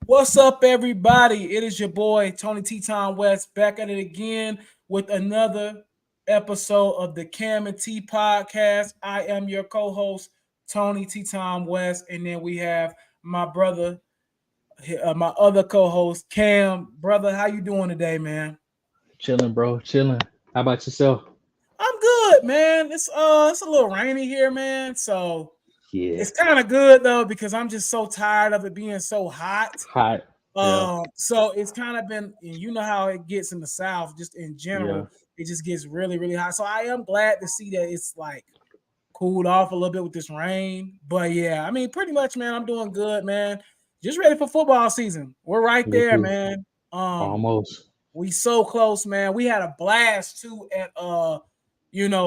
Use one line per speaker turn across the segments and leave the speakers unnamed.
What's up, everybody? It is your boy Tony Teton West back at it again with another episode of the Cam and T podcast. I am your co-host Tony Teton West, and then we have my brother, my other co-host Cam. Brother, how you doing today, man?
Chilling, bro. Chilling. How about yourself?
I'm good, man. It's a little rainy here, man. So
Yeah.
it's kind of good though because I'm just so tired of it being so hot.
Hot. Yeah.
So it's kind of been, and you know how it gets in the South, just in
Yeah.
general, it just gets really, really hot. So I am glad to see that it's like cooled off a little bit with this rain. But yeah, I mean, pretty much, man, I'm doing good, man. Just ready for football season. We're right
Me
there,
too.
man.
Almost.
We so close, man. We had a blast too at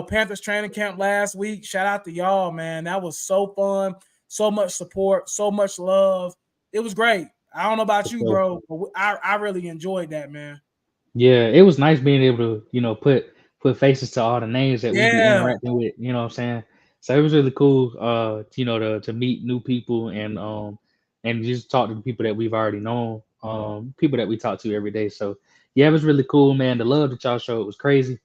Panthers training camp last week. Shout out to y'all, man. That was so fun. So much support, so much love. It was great. I don't know about
For
you,
sure.
bro, but I really enjoyed that, man.
Yeah, it was nice being able to, put faces to all the names that we be
Yeah,
interacting with, you know what I'm saying? So it was really cool, to meet new people and just talk to the people that we've already known, people that we talk to every day. So yeah, it was really cool, man. The love that y'all showed was crazy.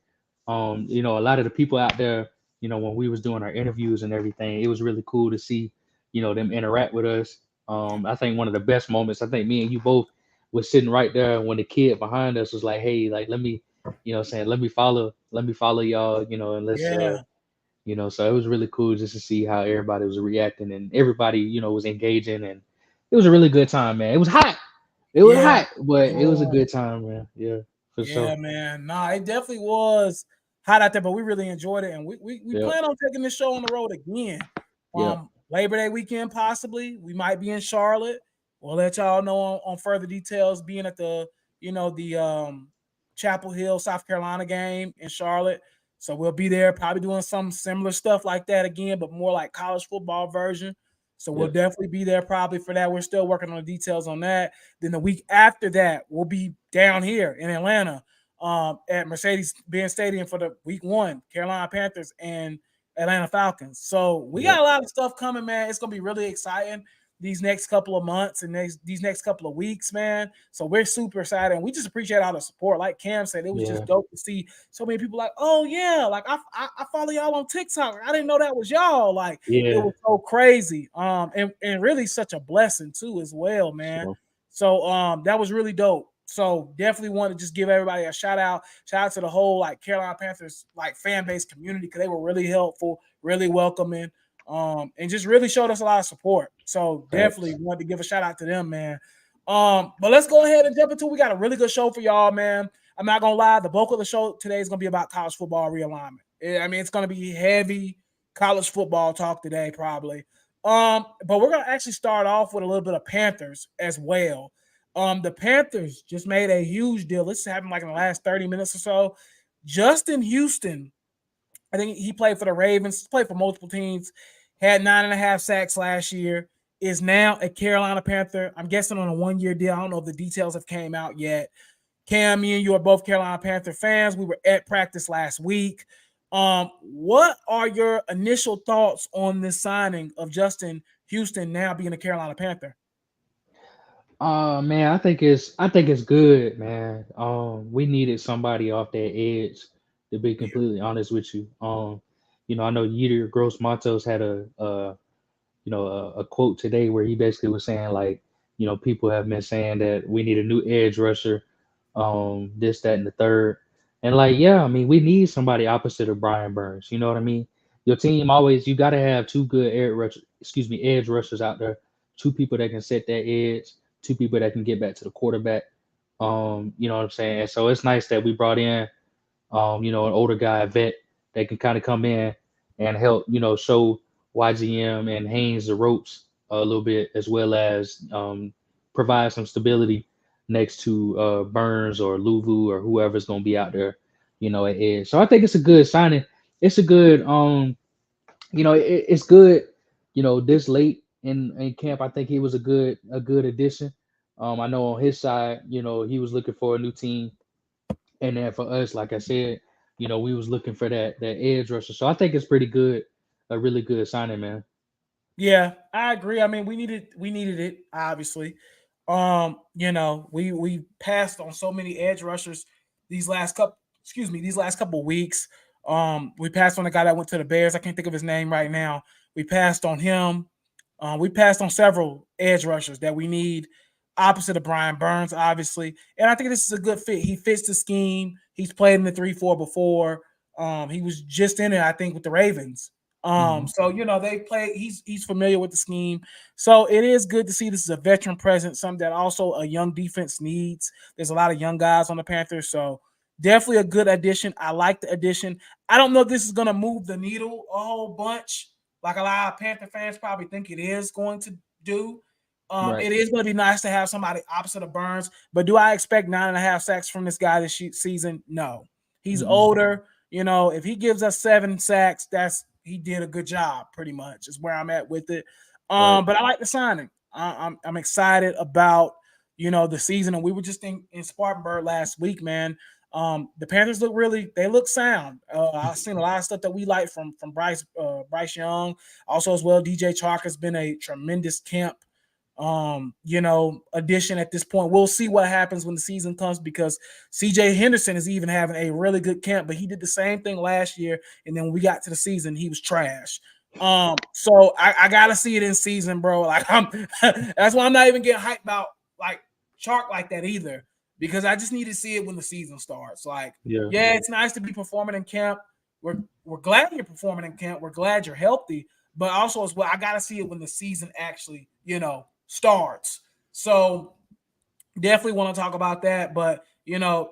A lot of the people out there, when we was doing our interviews and everything, it was really cool to see, them interact with us. I think one of the best moments, I think me and you both was sitting right there when the kid behind us was like, hey, like let me, saying let me follow y'all, and let's
yeah,
so it was really cool just to see how everybody was reacting and everybody, was engaging and it was a really good time, man. It was hot. It was
yeah,
hot, but it was a
yeah,
good time, man. Yeah, for
yeah,
sure.
man. Nah, it definitely was hot out there, but we really enjoyed it, and we
Yep.
plan on taking this show on the road again.
Yep.
Labor Day weekend, possibly. We might be in Charlotte. We'll let y'all know on further details. Being at the Chapel Hill, South Carolina game in Charlotte. So we'll be there, probably doing some similar stuff like that again, but more like college football version. So we'll
Yep.
definitely be there probably for that. We're still working on the details on that. Then the week after that, we'll be down here in Atlanta at Mercedes-Benz Stadium for the week one, Carolina Panthers and Atlanta Falcons. So we got
Yep.
a lot of stuff coming, man. It's gonna be really exciting these next couple of months and these next couple of weeks, man. So we're super excited, and we just appreciate all the support. Like Cam said, it was just
Yeah.
dope to see so many people like, oh yeah, like I follow y'all on TikTok. I didn't know that was y'all. Like it
Yeah.
was so crazy. And really such a blessing too, as well, man.
So
So that was really dope. So definitely want to just give everybody a shout out. Shout out to the whole like Carolina Panthers like fan base community because they were really helpful, really welcoming, and just really showed us a lot of support. So definitely
facts.
wanted to give a shout out to them, man. But let's go ahead and jump into. We got a really good show for y'all, man. I'm not gonna lie, the bulk of the show today is gonna be about college football realignment. I mean, it's gonna be heavy college football talk today, probably. But we're gonna actually start off with a little bit of Panthers as well. The Panthers just made a huge deal. This happened like in the last 30 minutes or so. Justin Houston, I think he played for the Ravens, played for multiple teams, had 9.5 sacks last year, is now a Carolina Panther. I'm guessing on a 1 year deal. I don't know if the details have came out yet. Cam, me and you are both Carolina Panther fans. We were at practice last week. What are your initial thoughts on this signing of Justin Houston now being a Carolina Panther?
Man, I think it's good, man. We needed somebody off that edge, to be
Yeah,
completely honest with you. I know Yeter Gross Matos had a quote today where he basically was saying like, people have been saying that we need a new edge rusher, this, that, and the third. And like, yeah, I mean, we need somebody opposite of Brian Burns. You know what I mean? Your team always you gotta have two good edge rushers out there, two people that can set that edge, two people that can get back to the quarterback. You know what I'm saying? And so it's nice that we brought in an older guy, a vet, that can kind of come in and help, show YGM and Haynes the ropes a little bit, as well as provide some stability next to Burns or Luvu or whoever's going to be out there, at edge. So I think it's a good signing. It's a good, it's good, this late in camp. I think he was a good addition. I know on his side, he was looking for a new team, and then for us, like I said, we was looking for that edge rusher. So I think it's pretty good, a really good signing, man.
yeah, I agree. I mean, we needed it, obviously. We passed on so many edge rushers these last couple weeks. We passed on the guy that went to the Bears. I can't think of his name right now. We passed on him. We passed on several edge rushers that we need opposite of Brian Burns, obviously. And I think this is a good fit. He fits the scheme. He's played in the 3-4 before. He was just in it, I think, with the Ravens. So they play. He's familiar with the scheme. So it is good to see this is a veteran presence, something that also a young defense needs. There's a lot of young guys on the Panthers, so definitely a good addition. I like the addition. I don't know if this is going to move the needle a whole bunch, like a lot of Panther fans probably think it is going to do.
Right.
It is going to be nice to have somebody opposite of Burns, but do I expect 9.5 sacks from this guy this season? No. He's older. If he gives us 7 sacks, he did a good job. Pretty much is where I'm at with it.
Right.
But I like the signing. I'm excited about the season, and we were just in Spartanburg last week, man. The Panthers look sound. I've seen a lot of stuff that we like from Bryce Young, also as well. DJ Chark has been a tremendous camp addition at this point. We'll see what happens when the season comes, because CJ Henderson is even having a really good camp, but he did the same thing last year, and then when we got to the season, he was trash. So I gotta see it in season, bro. Like that's why I'm not even getting hyped about like Chark like that either, because I just need to see it when the season starts. Like, yeah, it's nice to be performing in camp. We're glad you're performing in camp. We're glad you're healthy, but also as well, I gotta see it when the season actually, starts. So definitely want to talk about that. But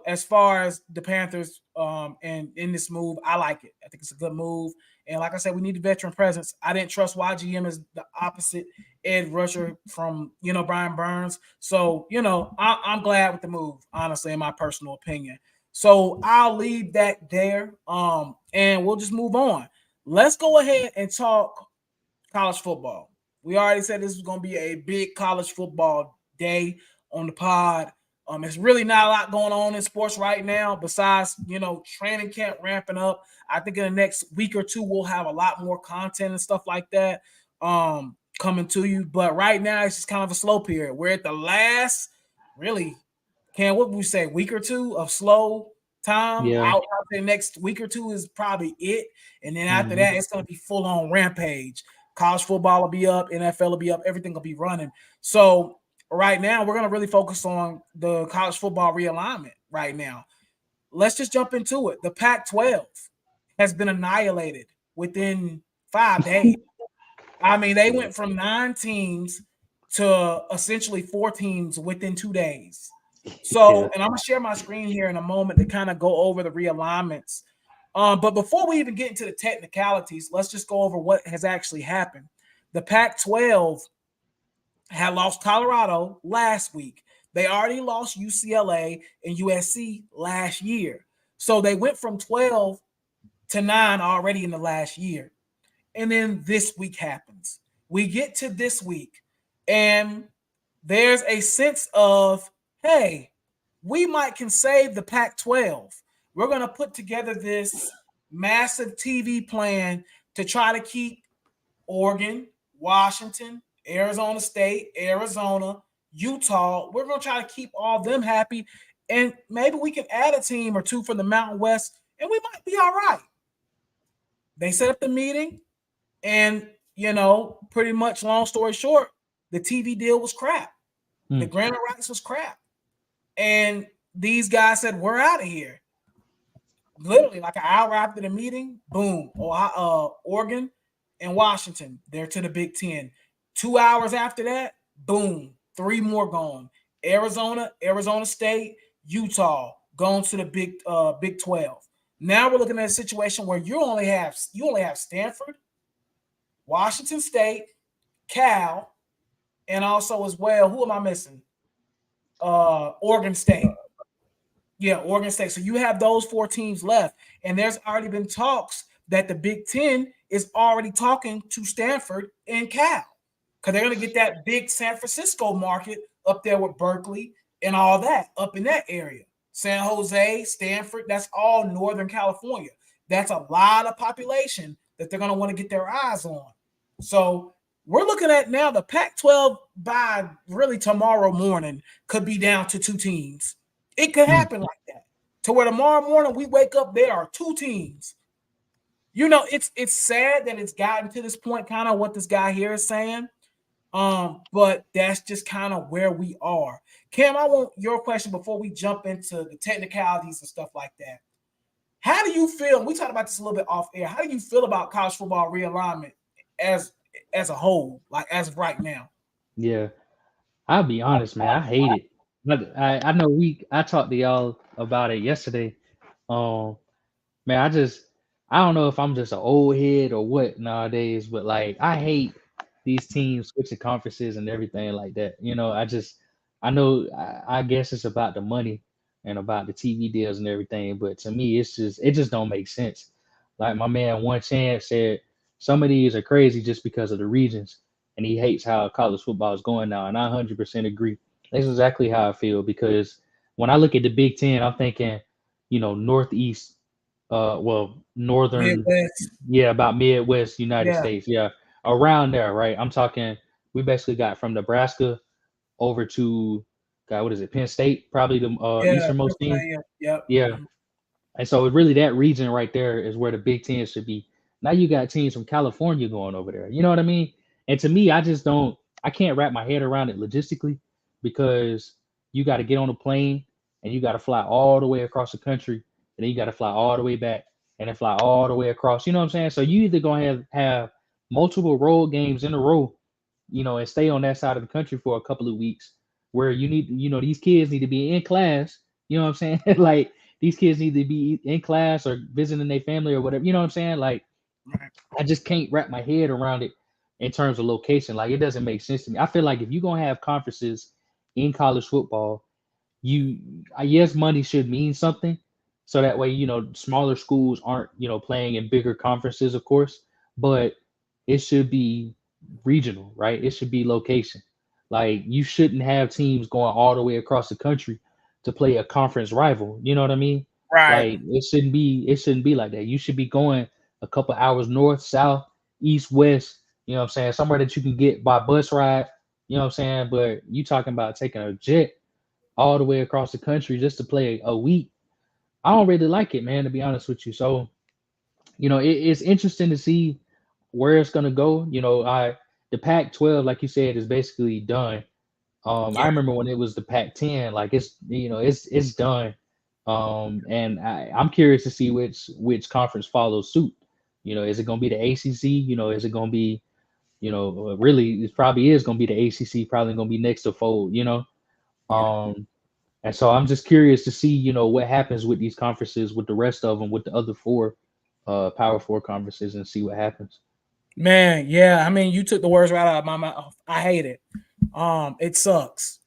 as far as the Panthers, and in this move, I like it. I think it's a good move. And like I said, we need a veteran presence. I didn't trust YGM as the opposite edge rusher from Brian Burns. So I'm glad with the move, honestly, in my personal opinion. So I'll leave that there. And we'll just move on. Let's go ahead and talk college football. We already said this was going to be a big college football day on the pod. It's really not a lot going on in sports right now besides, training camp ramping up. I think in the next week or two, we'll have a lot more content and stuff like that coming to you. But right now, it's just kind of a slow period. We're at the last, really, what would we say, week or two of slow time?
Yeah.
Out the next week or two is probably it. And then after that, it's going to be full on rampage. College football will be up, NFL will be up, everything will be running. So right now, we're going to really focus on the college football realignment right now. Let's just jump into it. The Pac-12 has been annihilated within 5 days. I mean, they went from 9 teams to essentially 4 teams within 2 days. So, and I'm going to share my screen here in a moment to kind of go over the realignments. But before we even get into the technicalities, let's just go over what has actually happened. The Pac-12 had lost Colorado last week. They already lost UCLA and USC last year. So they went from 12 to 9 already in the last year. And then this week happens. We get to this week, and there's a sense of, hey, we might can save the Pac-12. We're going to put together this massive TV plan to try to keep Oregon, Washington, Arizona State, Arizona, Utah. We're going to try to keep all of them happy. And maybe we can add a team or two from the Mountain West, and we might be all right. They set up the meeting, and, pretty much long story short, the TV deal was crap. The grant of rights was crap. And these guys said, we're out of here. Literally, like an hour after the meeting, boom, Oregon and Washington, they're to the Big Ten. 2 hours after that, boom, 3 more gone. Arizona State, Utah, gone to the Big 12. Now we're looking at a situation where you only have Stanford, Washington State, Cal, and also as well, who am I missing? Oregon State. Yeah, Oregon State. So you have those 4 teams left, and there's already been talks that the Big Ten is already talking to Stanford and Cal, because they're going to get that big San Francisco market up there with Berkeley and all that up in that area. San Jose, Stanford, that's all Northern California. That's a lot of population that they're going to want to get their eyes on. So we're looking at now the Pac-12 by really tomorrow morning could be down to 2 teams. It could happen like that. To where tomorrow morning we wake up, there are 2 teams. It's sad that it's gotten to this point, kind of what this guy here is saying. But that's just kind of where we are. Cam, I want your question before we jump into the technicalities and stuff like that. How do you feel? We talked about this a little bit off air. How do you feel about college football realignment as a whole, like as of right now?
Yeah, I'll be honest, man. I hate it. But I know I talked to y'all about it yesterday. Um, Man, I don't know if I'm just an old head or what nowadays, but like I hate these teams switching conferences and everything like that. I know I guess it's about the money and about the TV deals and everything, but to me it just don't make sense. Like my man One Chance said, some of these are crazy just because of the regions, and he hates how college football is going now, and I 100% agree. That's exactly how I feel because when I look at the Big Ten, I'm thinking, Northeast, northern,
Midwest.
yeah, about Midwest United
Yeah.
States, yeah, around there, right? I'm talking, we basically got from Nebraska over to, God, what is it, Penn State, probably the
Yeah.
easternmost team,
Yep.
yeah. And so really that region right there is where the Big Ten should be. Now you got teams from California going over there. You know what I mean? And to me, I can't wrap my head around it logistically because you got to get on a plane and you got to fly all the way across the country and then you got to fly all the way back and then fly all the way across. You know what I'm saying? So you either gonna have multiple road games in a row, and stay on that side of the country for a couple of weeks where these kids need to be in class. You know what I'm saying? Like these kids need to be in class or visiting their family or whatever. You know what I'm saying? Like, I just can't wrap my head around it in terms of location. Like, it doesn't make sense to me. I feel like if you're gonna have conferences in college football, yes, money should mean something. So that way, smaller schools aren't, playing in bigger conferences, of course, but it should be regional, right? It should be location. Like you shouldn't have teams going all the way across the country to play a conference rival. You know what I mean?
Right.
Like it shouldn't be like that. You should be going a couple hours north, south, east, west, what I'm saying? Somewhere that you can get by bus ride, what I'm saying? But you talking about taking a jet all the way across the country just to play a week. I don't really like it, man, to be honest with you. So, it's interesting to see where it's gonna go. The Pac-12, like you said, is basically done. I
Yeah.
remember when it was the Pac-10, like it's done. And I'm curious to see which conference follows suit. Is it gonna be the ACC? Is it gonna be, really it probably is gonna be the ACC, probably gonna be next to fold.
Yeah.
Um, and so I'm just curious to see, what happens with these conferences, with the rest of them, with the other four, Power Four conferences, and see what happens.
Man, yeah. I mean, you took the words right out of my mouth. I hate it. It sucks.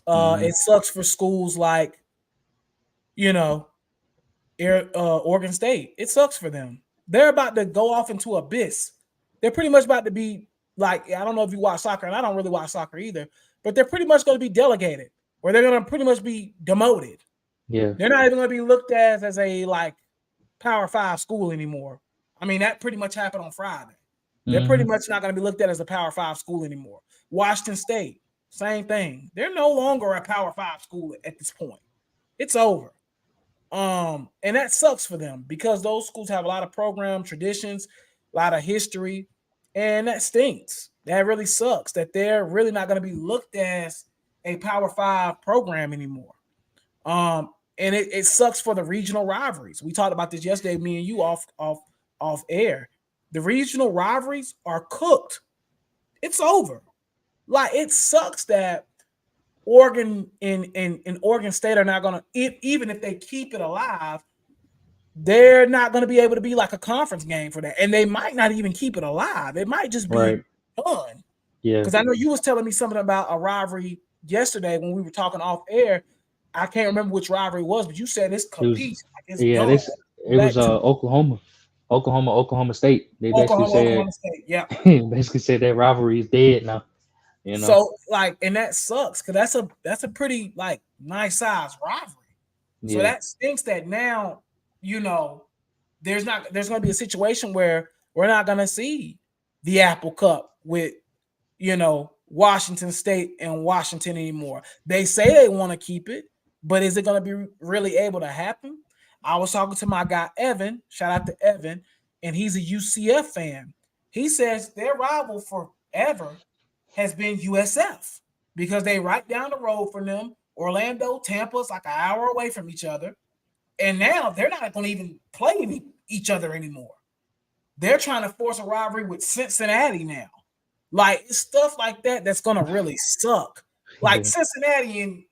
Hmm.
It sucks for schools like, you know, Oregon State. It sucks for them. They're about to go off into abyss. They're pretty much about to be like, I don't know if you watch soccer, and I don't really watch soccer either, but they're pretty much going to be delegated, where they're going to pretty much be demoted.
Yeah.
They're not even going to be looked at as a like Power 5 school anymore. I mean, that pretty much happened on Friday. They're pretty
Hmm.
much not going to be looked at as a Power 5 school anymore. Washington State, same thing. They're no longer a Power 5 school at this point. It's over. And that sucks for them because those schools have a lot of program traditions, a lot of history, and that stinks. That really sucks that they're really not going to be looked as a Power 5 program anymore. And it sucks for the regional rivalries. We talked about this yesterday, me and you off air. The regional rivalries are cooked. It's over. Like it sucks that Oregon and Oregon State are not going to, even if they keep it alive, they're not going to be able to be like a conference game for that. And they might not even keep it alive. It might just be
Right.
done.
Yeah.
Because I know you was telling me something about a rivalry yesterday when we were talking off air. I can't remember which rivalry it was, but you said it's
It was.
complete. Like it's
Yeah.
done.
It was
Back to
Oklahoma State. They basically
Oklahoma
said
State. Yeah.
basically said that rivalry is dead now. You know.
So like, and that sucks because that's a pretty like nice size rivalry. So
Yeah.
that stinks that now, there's going to be a situation where we're not going to see the Apple Cup with Washington State and Washington anymore. They say they want to keep it, but is it going to be really able to happen? I was talking to my guy Evan, shout out to Evan, and he's a UCF fan. He says their rival forever has been USF because they right down the road from them. Orlando, Tampa's like an hour away from each other. And now they're not going to even play each other anymore. They're trying to force a rivalry with Cincinnati now. Like, it's stuff like that that's going to really suck. Like, Cincinnati and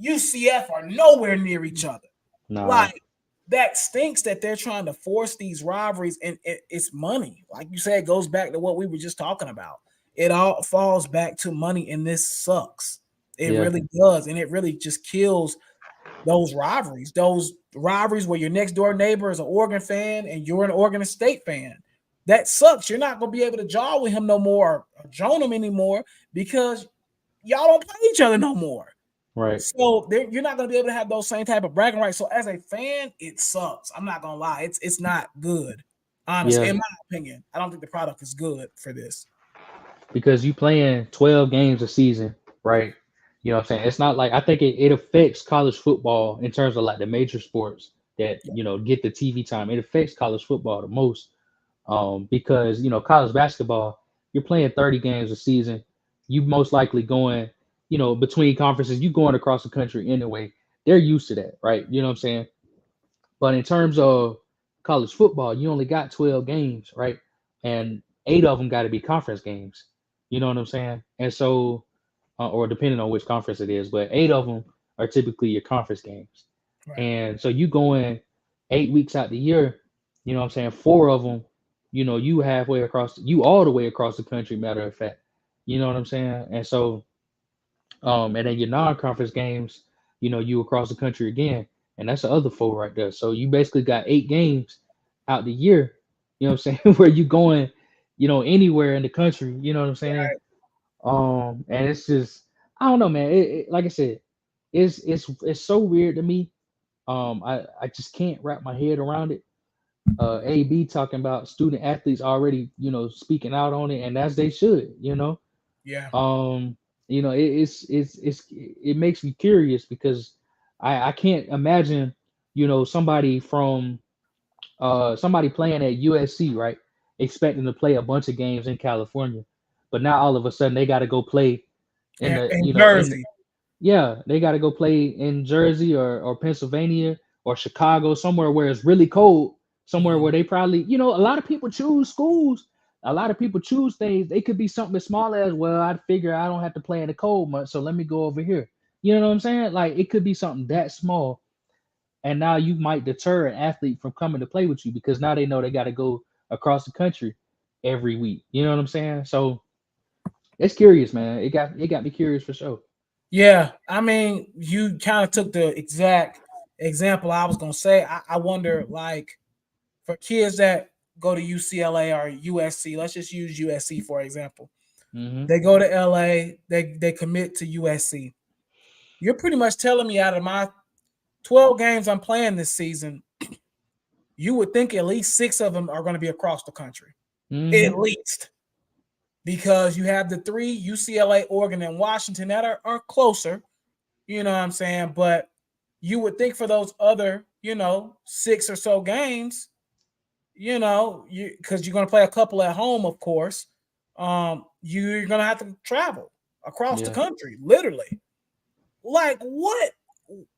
UCF are nowhere near each other.
Nah.
Like, that stinks that they're trying to force these rivalries, and it's money. Like you said, it goes back to what we were just talking about. It all falls back to money, and this sucks. It really does, and it really just kills those rivalries where your next door neighbor is an Oregon fan and you're an Oregon State fan. That sucks. You're not going to be able to jaw with him no more or join him anymore because y'all don't play each other no more.
Right.
So you're not going to be able to have those same type of bragging rights. So as a fan, it sucks. I'm not going to lie. It's not good. Honestly, in my opinion, I don't think the product is good for this.
Because you playing 12 games a season, right? You know what I'm saying? It's not like, I think it affects college football in terms of like the major sports that, get the TV time. It affects college football the most because, college basketball, you're playing 30 games a season. You most likely going, between conferences, you going across the country anyway. They're used to that, right? You know what I'm saying? But in terms of college football, you only got 12 games, right? And 8 of them got to be conference games. You know what I'm saying? And so, or depending on which conference it is, but 8 of them are typically your conference games. Right. And so you going 8 weeks out the year, you know what I'm saying? 4 of them, you all the way across the country, matter of fact. You know what I'm saying? And so, and then your non-conference games, you across the country again. And that's the other 4 right there. So you basically got 8 games out the year, you know what I'm saying, where you going, anywhere in the country, you know what I'm saying? Right. And it's just, I don't know, man. Like I said, it's so weird to me. I just can't wrap my head around it. AB talking about student athletes already, speaking out on it, and as they should,
Yeah.
It makes me curious because I can't imagine, somebody from somebody playing at USC, right, expecting to play a bunch of games in California, but now all of a sudden they got to go play in
Jersey.
They got to go play in Jersey or Pennsylvania or Chicago, somewhere where it's really cold, somewhere where they probably, a lot of people choose schools. A lot of people choose things. They could be something as small as, well, I'd figure I don't have to play in the cold month, so let me go over here. You know what I'm saying? Like, it could be something that small. And now you might deter an athlete from coming to play with you because now they know they got to go across the country every week. You know what I'm saying? So it's curious, man. It got me curious for sure.
Yeah, I mean, you kind of took the exact example I was gonna say. I wonder, like, for kids that go to UCLA or USC, let's just use USC for example.
Mm-hmm.
They go to LA, they commit to USC. You're pretty much telling me out of my 12 games I'm playing this season, you would think at least 6 of them are going to be across the country.
Mm-hmm.
At least. Because you have the 3, UCLA, Oregon, and Washington, that are closer. You know what I'm saying? But you would think for those other, 6 or so games, because you're going to play a couple at home, of course, you're going to have to travel across the country, literally. Like, what?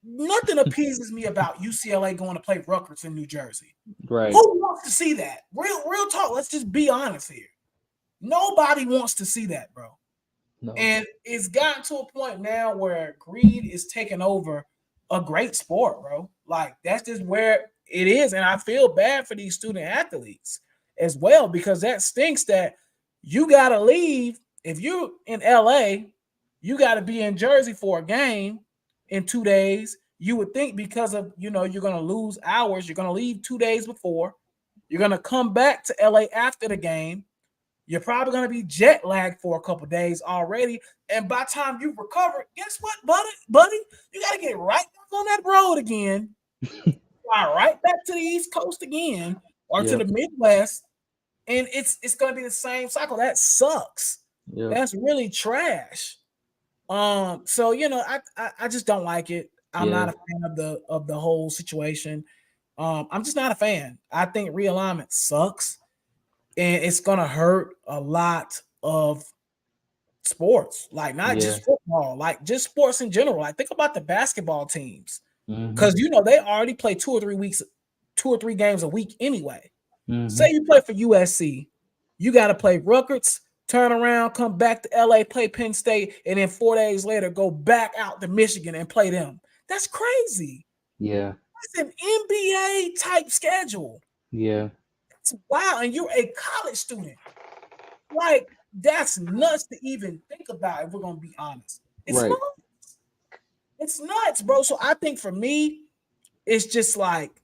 Nothing appeases me about UCLA going to play Rutgers in New Jersey.
Right.
Who wants to see that? Real talk. Let's just be honest here. Nobody wants to see that, bro. No. And it's gotten to a point now where greed is taking over a great sport, bro. Like, that's just where it is. And I feel bad for these student athletes as well, because that stinks that you got to leave. If you're in LA, you got to be in Jersey for a game in 2 days. You would think because of, you're going to lose hours. You're going to leave 2 days before. You're going to come back to LA after the game. You're probably going to be jet lagged for a couple days already. And by the time you recover, guess what, buddy? You got to get right back on that road again. Fly right back to the East Coast again or to the Midwest. And it's going to be the same cycle. That sucks.
Yeah.
That's really trash. So I just don't like it. I'm not
Yeah.
a fan of the whole situation. I'm just not a fan. I think realignment sucks, and it's gonna hurt a lot of sports, like not
Yeah.
just football, like just sports in general. Like think about the basketball teams,
Mm-hmm.
because they already play 2 or 3 games a week anyway. Say
Mm-hmm.
you play for USC, you got to play Rutgers, turn around, come back to LA, play Penn State, and then 4 days later go back out to Michigan and play them. That's crazy.
Yeah.
That's an NBA type schedule.
Yeah.
That's wild, and you're a college student. Like that's nuts to even think about. If we're gonna be honest, it's
Right.
nuts. It's nuts, bro. So I think for me, it's just like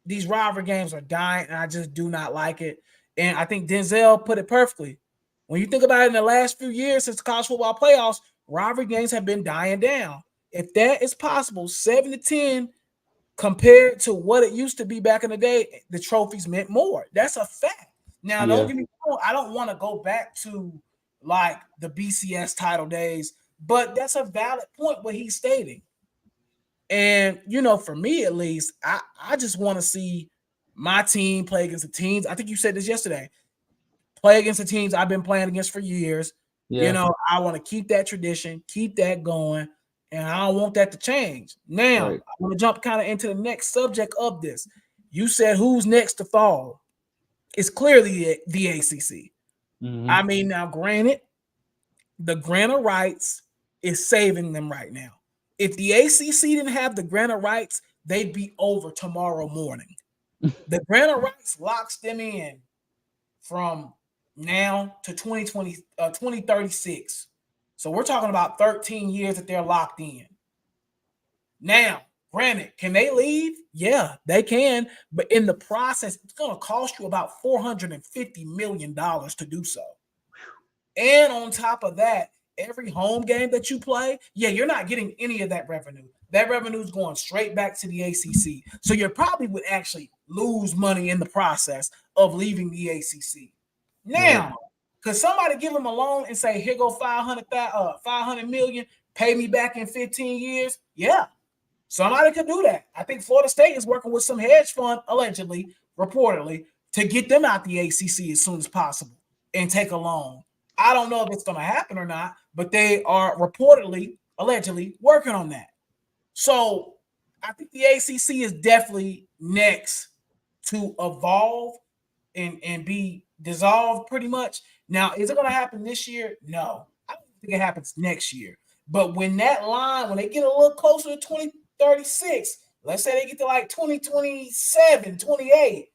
these rivalry games are dying, and I just do not like it. And I think Denzel put it perfectly. When you think about it, in the last few years since college football playoffs, rivalry games have been dying down. If that is possible, 7-10 compared to what it used to be back in the day, the trophies meant more. That's a fact. Now, don't
Yeah.
get me wrong, I don't want to go back to like the BCS title days, but that's a valid point what he's stating. And for me at least, I just want to see my team play against the teams. I think you said this yesterday. Play against the teams I've been playing against for years.
Yeah.
I want to keep that tradition, keep that going, and I don't want that to change. Now,
Right.
I want to jump kind of into the next subject of this. You said who's next to fall? It's clearly the ACC.
Mm-hmm.
I mean, now granted, the grant of rights is saving them right now. If the ACC didn't have the grant of rights, they'd be over tomorrow morning. The grant of rights locks them in from now to 2036. So we're talking about 13 years that they're locked in. Now, granted, can they leave? Yeah, they can. But in the process, it's going to cost you about $450 million to do so. And on top of that, every home game that you play, yeah, you're not getting any of that revenue. That revenue is going straight back to the ACC. So you probably would actually lose money in the process of leaving the ACC.
Right.
Now, could somebody give them a loan and say, "Here go 500 million, pay me back in 15 years"? Yeah, somebody could do that. I think Florida State is working with some hedge fund, allegedly, reportedly, to get them out the ACC as soon as possible and take a loan. I don't know if it's going to happen or not, but they are reportedly, allegedly, working on that. So I think the ACC is definitely next to evolve and be dissolved pretty much. Now, is it going to happen this year? No. I don't think it happens next year. But when they get a little closer to 2036, let's say they get to like 2027, 28,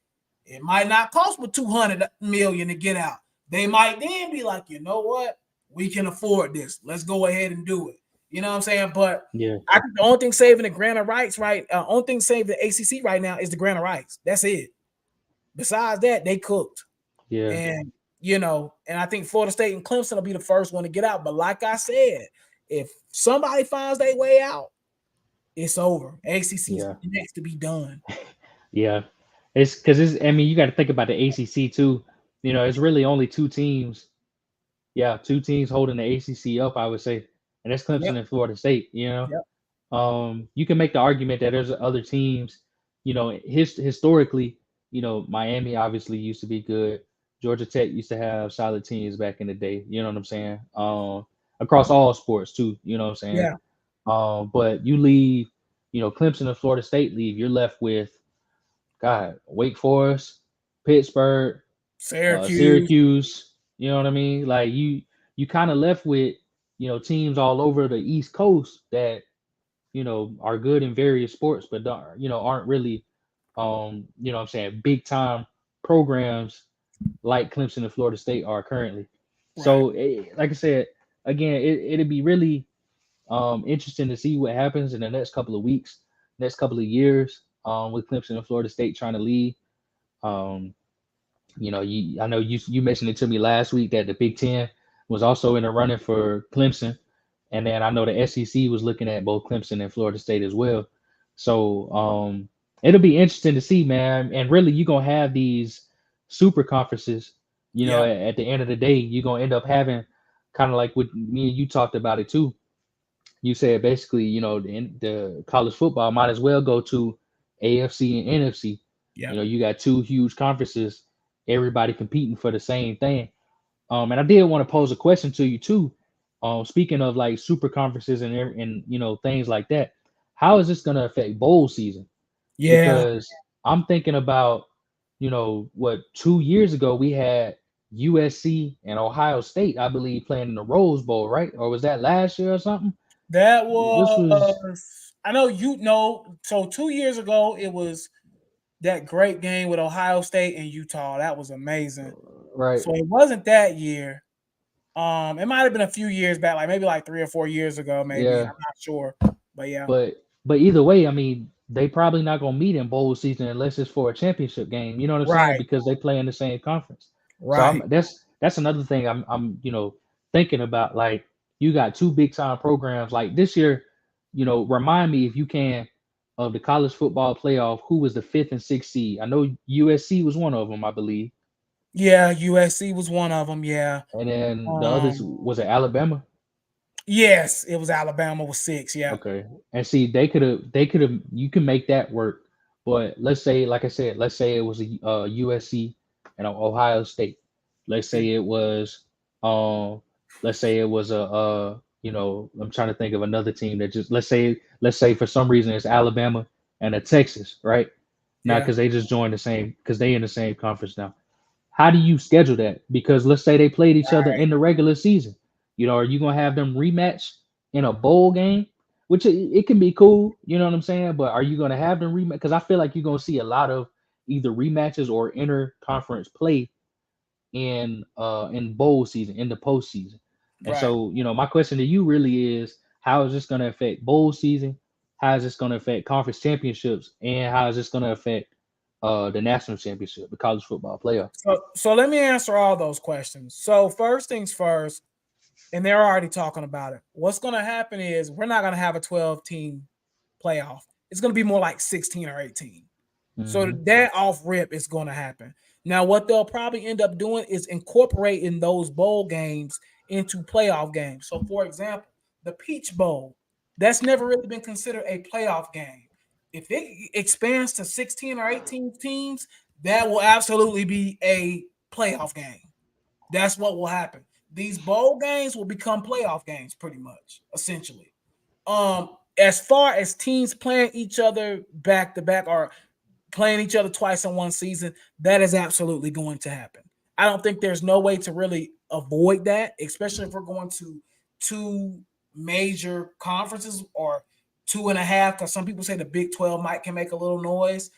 it might not cost but 200 million to get out. They might then be like, you know what? We can afford this. Let's go ahead and do it. You know what I'm saying? But
Yeah.
I think the only thing saving the grant of rights, right? Only thing saving the ACC right now is the grant of rights. That's it. Besides that, they cooked.
Yeah.
And and I think Florida State and Clemson will be the first one to get out. But like I said, if somebody finds their way out, it's over. ACC is
Yeah.
next to be done.
Yeah. It's because it's. I mean, you got to think about the ACC too. It's really only two teams. Yeah, two teams holding the ACC up, I would say, and that's
Yep.
Clemson and Florida State.
Yep.
You can make the argument that there's other teams. Historically, Miami obviously used to be good. Georgia Tech used to have solid teams back in the day. You know what I'm saying? Across all sports too. You know what I'm saying?
Yeah.
But you leave, Clemson and Florida State leave. You're left with God, Wake Forest, Pittsburgh,
Syracuse.
Syracuse. You know what I mean? Like you kind of left with teams all over the East Coast that are good in various sports, but aren't really what I'm saying, big time programs like Clemson and Florida State are currently.
Right.
So, like I said, again, it'd be really interesting to see what happens in the next couple of weeks, next couple of years, with Clemson and Florida State trying to lead. Um, I know you mentioned it to me last week that the Big Ten was also in the running for Clemson, and then I know the SEC was looking at both Clemson and Florida State as well. So it'll be interesting to see, man. And really, you're gonna have these super conferences.
Yeah.
At the end of the day, you're gonna end up having kind of like what me and you talked about it too. You said basically, the college football might as well go to AFC and NFC.
Yeah.
You got two huge conferences, everybody competing for the same thing. And I did want to pose a question to you too. Speaking of like super conferences and things like that, how is this going to affect bowl season?
Yeah.
Because I'm thinking about, what 2 years ago we had USC and Ohio State, I believe, playing in the Rose Bowl, right? Or was that last year or something?
That
This was
was, I know you know. So 2 years ago, it was that great game with Ohio State and Utah. That was amazing.
right.
So it wasn't that year. It might have been a few years back, like maybe like 3 or 4 years ago, maybe.
Yeah.
I'm not sure. But yeah.
But either way, I mean, they probably not gonna meet in bowl season unless it's for a championship game. You know what I'm saying?
Right.
Because they play in the same conference. So
Right.
that's another thing I'm thinking about. Like you got two big time programs like this year. Remind me if you can of the college football playoff. Who was the fifth and sixth seed? I know USC was one of them, I believe,
Yeah, USC was one of them. Yeah.
and then the others
Um.
was it Alabama?
Yes, it was Alabama with 6. Yeah.
Okay. And see, they could have, you can make that work. But let's say, like I said, let's say it was a USC and a Ohio State. Let's
Yeah.
say it was, um, let's say it was I'm trying to think of another team that just, let's say for some reason it's Alabama and a Texas, right? Now,
Yeah.
because they just joined because they in the same conference now. How do you schedule that? Because let's say they played each other
Right.
in the regular season. Are you gonna have them rematch in a bowl game? Which it can be cool, you know what I'm saying? But are you gonna have them rematch? Because I feel like you're gonna see a lot of either rematches or inter-conference play in bowl season, in the postseason. And
Right.
so, my question to you really is, how is this gonna affect bowl season? How is this gonna affect conference championships? And how is this gonna affect the national championship, the college football playoff?
So let me answer all those questions. So first things first, and they're already talking about it. What's going to happen is we're not going to have a 12 team playoff. It's going to be more like 16 or 18. So
Hmm.
that off rip is going to happen. Now, what they'll probably end up doing is incorporating those bowl games into playoff games. So, for example, the Peach Bowl, that's never really been considered a playoff game. If it expands to 16 or 18 teams, that will absolutely be a playoff game. That's what will happen. These bowl games will become playoff games, pretty much, essentially. As far as teams playing each other back to back or playing each other twice in one season, that is absolutely going to happen. I don't think there's no way to really avoid that, especially if we're going to two major conferences or 2.5, because some people say the Big 12 might can make a little noise.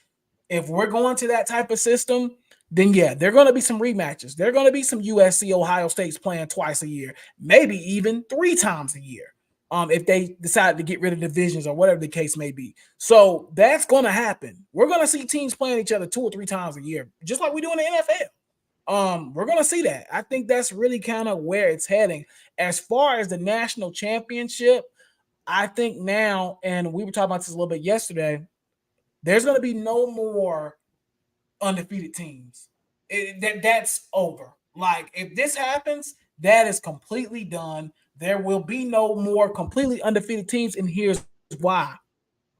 If we're going to that type of system, then yeah, there are going to be some rematches. There are going to be some USC, Ohio States playing twice a year, maybe even 3 times a year. If they decide to get rid of divisions or whatever the case may be. So that's going to happen. We're going to see teams playing each other 2 or 3 times a year, just like we do in the NFL. We're going to see that. I think that's really kind of where it's heading. As far as the national championship, I think now, and we were talking about this a little bit yesterday, there's going to be no more undefeated teams. That's over. Like if this happens, that is completely done. There will be no more completely undefeated teams, and here's why.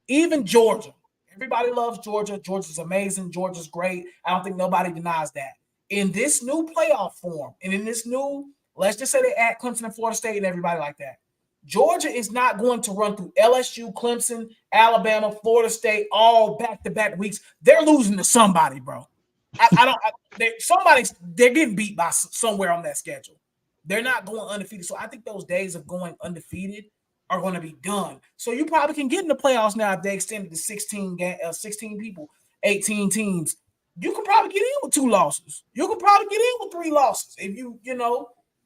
Even Georgia, everybody loves Georgia. Georgia's amazing. Georgia's great. I don't think nobody denies that. In this new playoff form, and in this new, let's just say they add Clemson and Florida State and everybody like that. Georgia is not going to run through LSU, Clemson, Alabama, Florida State all back-to-back weeks. They're losing to somebody, bro. I don't. They're getting beat by somewhere on that schedule. They're not going undefeated. So I think those days of going undefeated are going to be done. So you probably can get in the playoffs now if they extended to 16 people, 18 teams. You could probably get in with 2 losses. You could probably get in with 3 losses if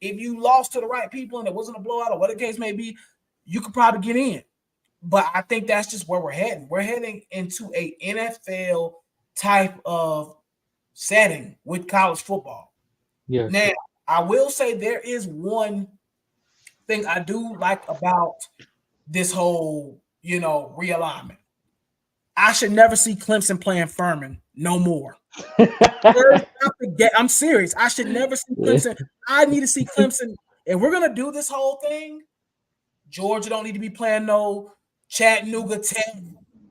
if you lost to the right people and it wasn't a blowout or whatever the case may be. You could probably get in. But I think that's just where we're heading. We're heading into a NFL type of setting with college football.
Yes.
Now, I will say there is one thing I do like about this whole, realignment. I should never see Clemson playing Furman no more. I'm serious. I should never see Clemson. I need to see Clemson if we're gonna do this whole thing, Georgia don't need to be playing no Chattanooga Tech.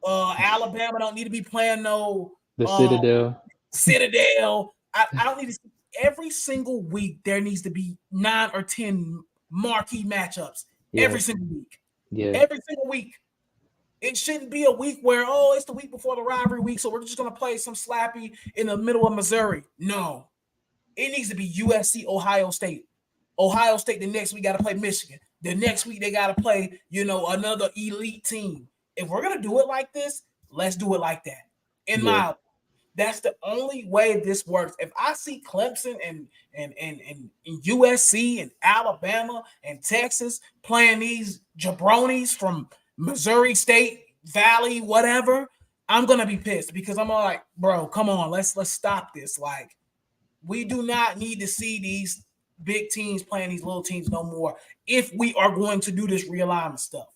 Alabama don't need to be playing no
The Citadel.
Citadel. I don't need to see every single week. There needs to be 9 or 10 marquee matchups every single week.
Yeah.
Every single week. It shouldn't be a week where, oh, it's the week before the rivalry week, so we're just going to play some slappy in the middle of Missouri. No. It needs to be USC, Ohio State. Ohio State, the next week, got to play Michigan. The next week, they got to play, another elite team. If we're going to do it like this, let's do it like that. That's the only way this works. If I see Clemson and USC and Alabama and Texas playing these jabronis from Missouri State, Valley, whatever, I'm gonna be pissed because I'm like, bro, come on, let's stop this. Like, we do not need to see these big teams playing these little teams no more if we are going to do this realignment stuff.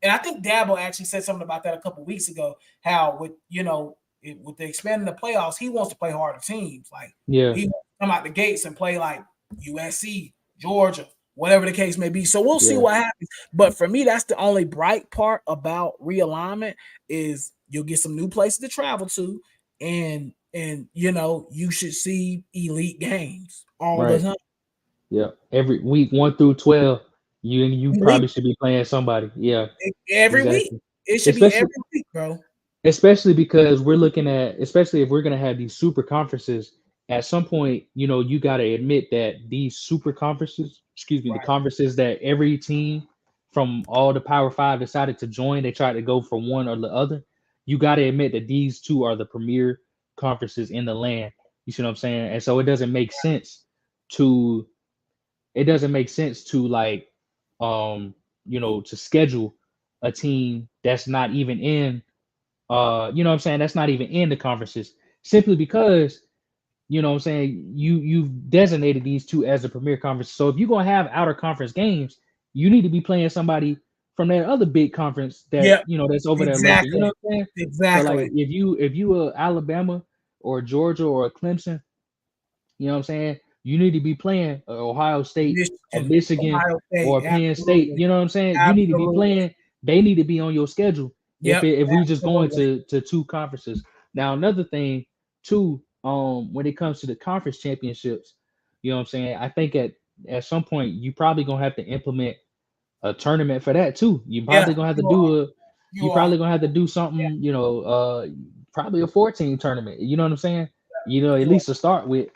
And I think Dabo actually said something about that a couple of weeks ago, how with the expanding the playoffs, he wants to play harder teams. Like, he wants to come out the gates and play like USC, Georgia, whatever the case may be. So we'll see what happens. But for me, that's the only bright part about realignment is you'll get some new places to travel to, and you should see elite games all the time.
Yeah, every week 1 through 12, you probably should be playing somebody. Yeah,
every week. It should be every week, bro.
Especially because we're looking at, especially if we're going to have these super conferences, at some point, you got to admit that these super conferences, the conferences that every team from all the Power Five decided to join, they tried to go for one or the other. You got to admit that these two are the premier conferences in the land. You see what I'm saying? And so it doesn't make sense to like, to schedule a team that's not even in that's not even in the conferences, simply because, you've designated these two as the premier conference. So if you're going to have outer conference games, you need to be playing somebody from that other big conference that, that's over there lurking. You know what I'm saying?
Exactly.
So like if you are Alabama or Georgia or Clemson, you know what I'm saying? You need to be playing Ohio State or Michigan or Penn State. You know what I'm saying? You need to be playing. They need to be on your schedule. If we just go into two conferences. Now, another thing too, when it comes to the conference championships, you know what I'm saying? I think at some point you probably gonna have to implement a tournament for that too. You probably gonna have to do something, probably a 14 tournament. You know what I'm saying? At least to start with,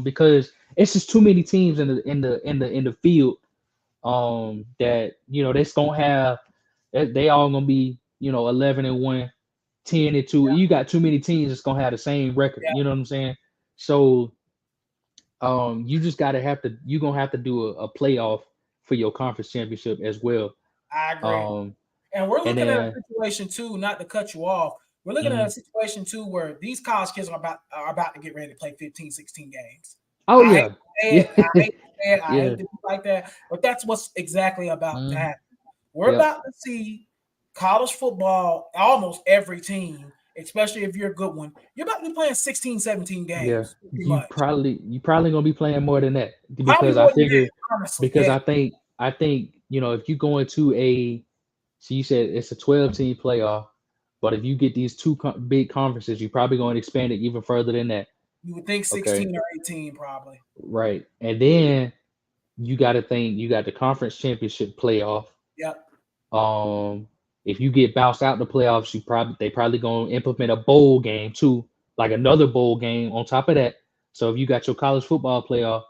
because it's just too many teams in the field, that that's gonna have, they all gonna be 11-1, 10-2. You got too many teams that's gonna have the same record. You know what I'm saying? So you just you're gonna have to do a playoff for your conference championship as well.
I agree. And we're looking at a situation too, not to cut you off. We're looking at a situation too where these college kids are about to get ready to play 15, 16 games.
Oh,
I
yeah.
hate to be like that, but that's what's exactly about to happen. We're about to see college football, almost every team, especially if you're a good one, you're about to be playing 16, 17 games.
You probably gonna be playing more than that, because I figure I think if you go into so you said it's a 12-team playoff, but if you get these two big conferences, you're probably going to expand it even further than that.
You would think 16 or 18 probably.
Right. And then you got to think you got the conference championship playoff.
Yep.
If you get bounced out the playoffs, they probably going to implement a bowl game too, like another bowl game on top of that. So if you got your college football playoff,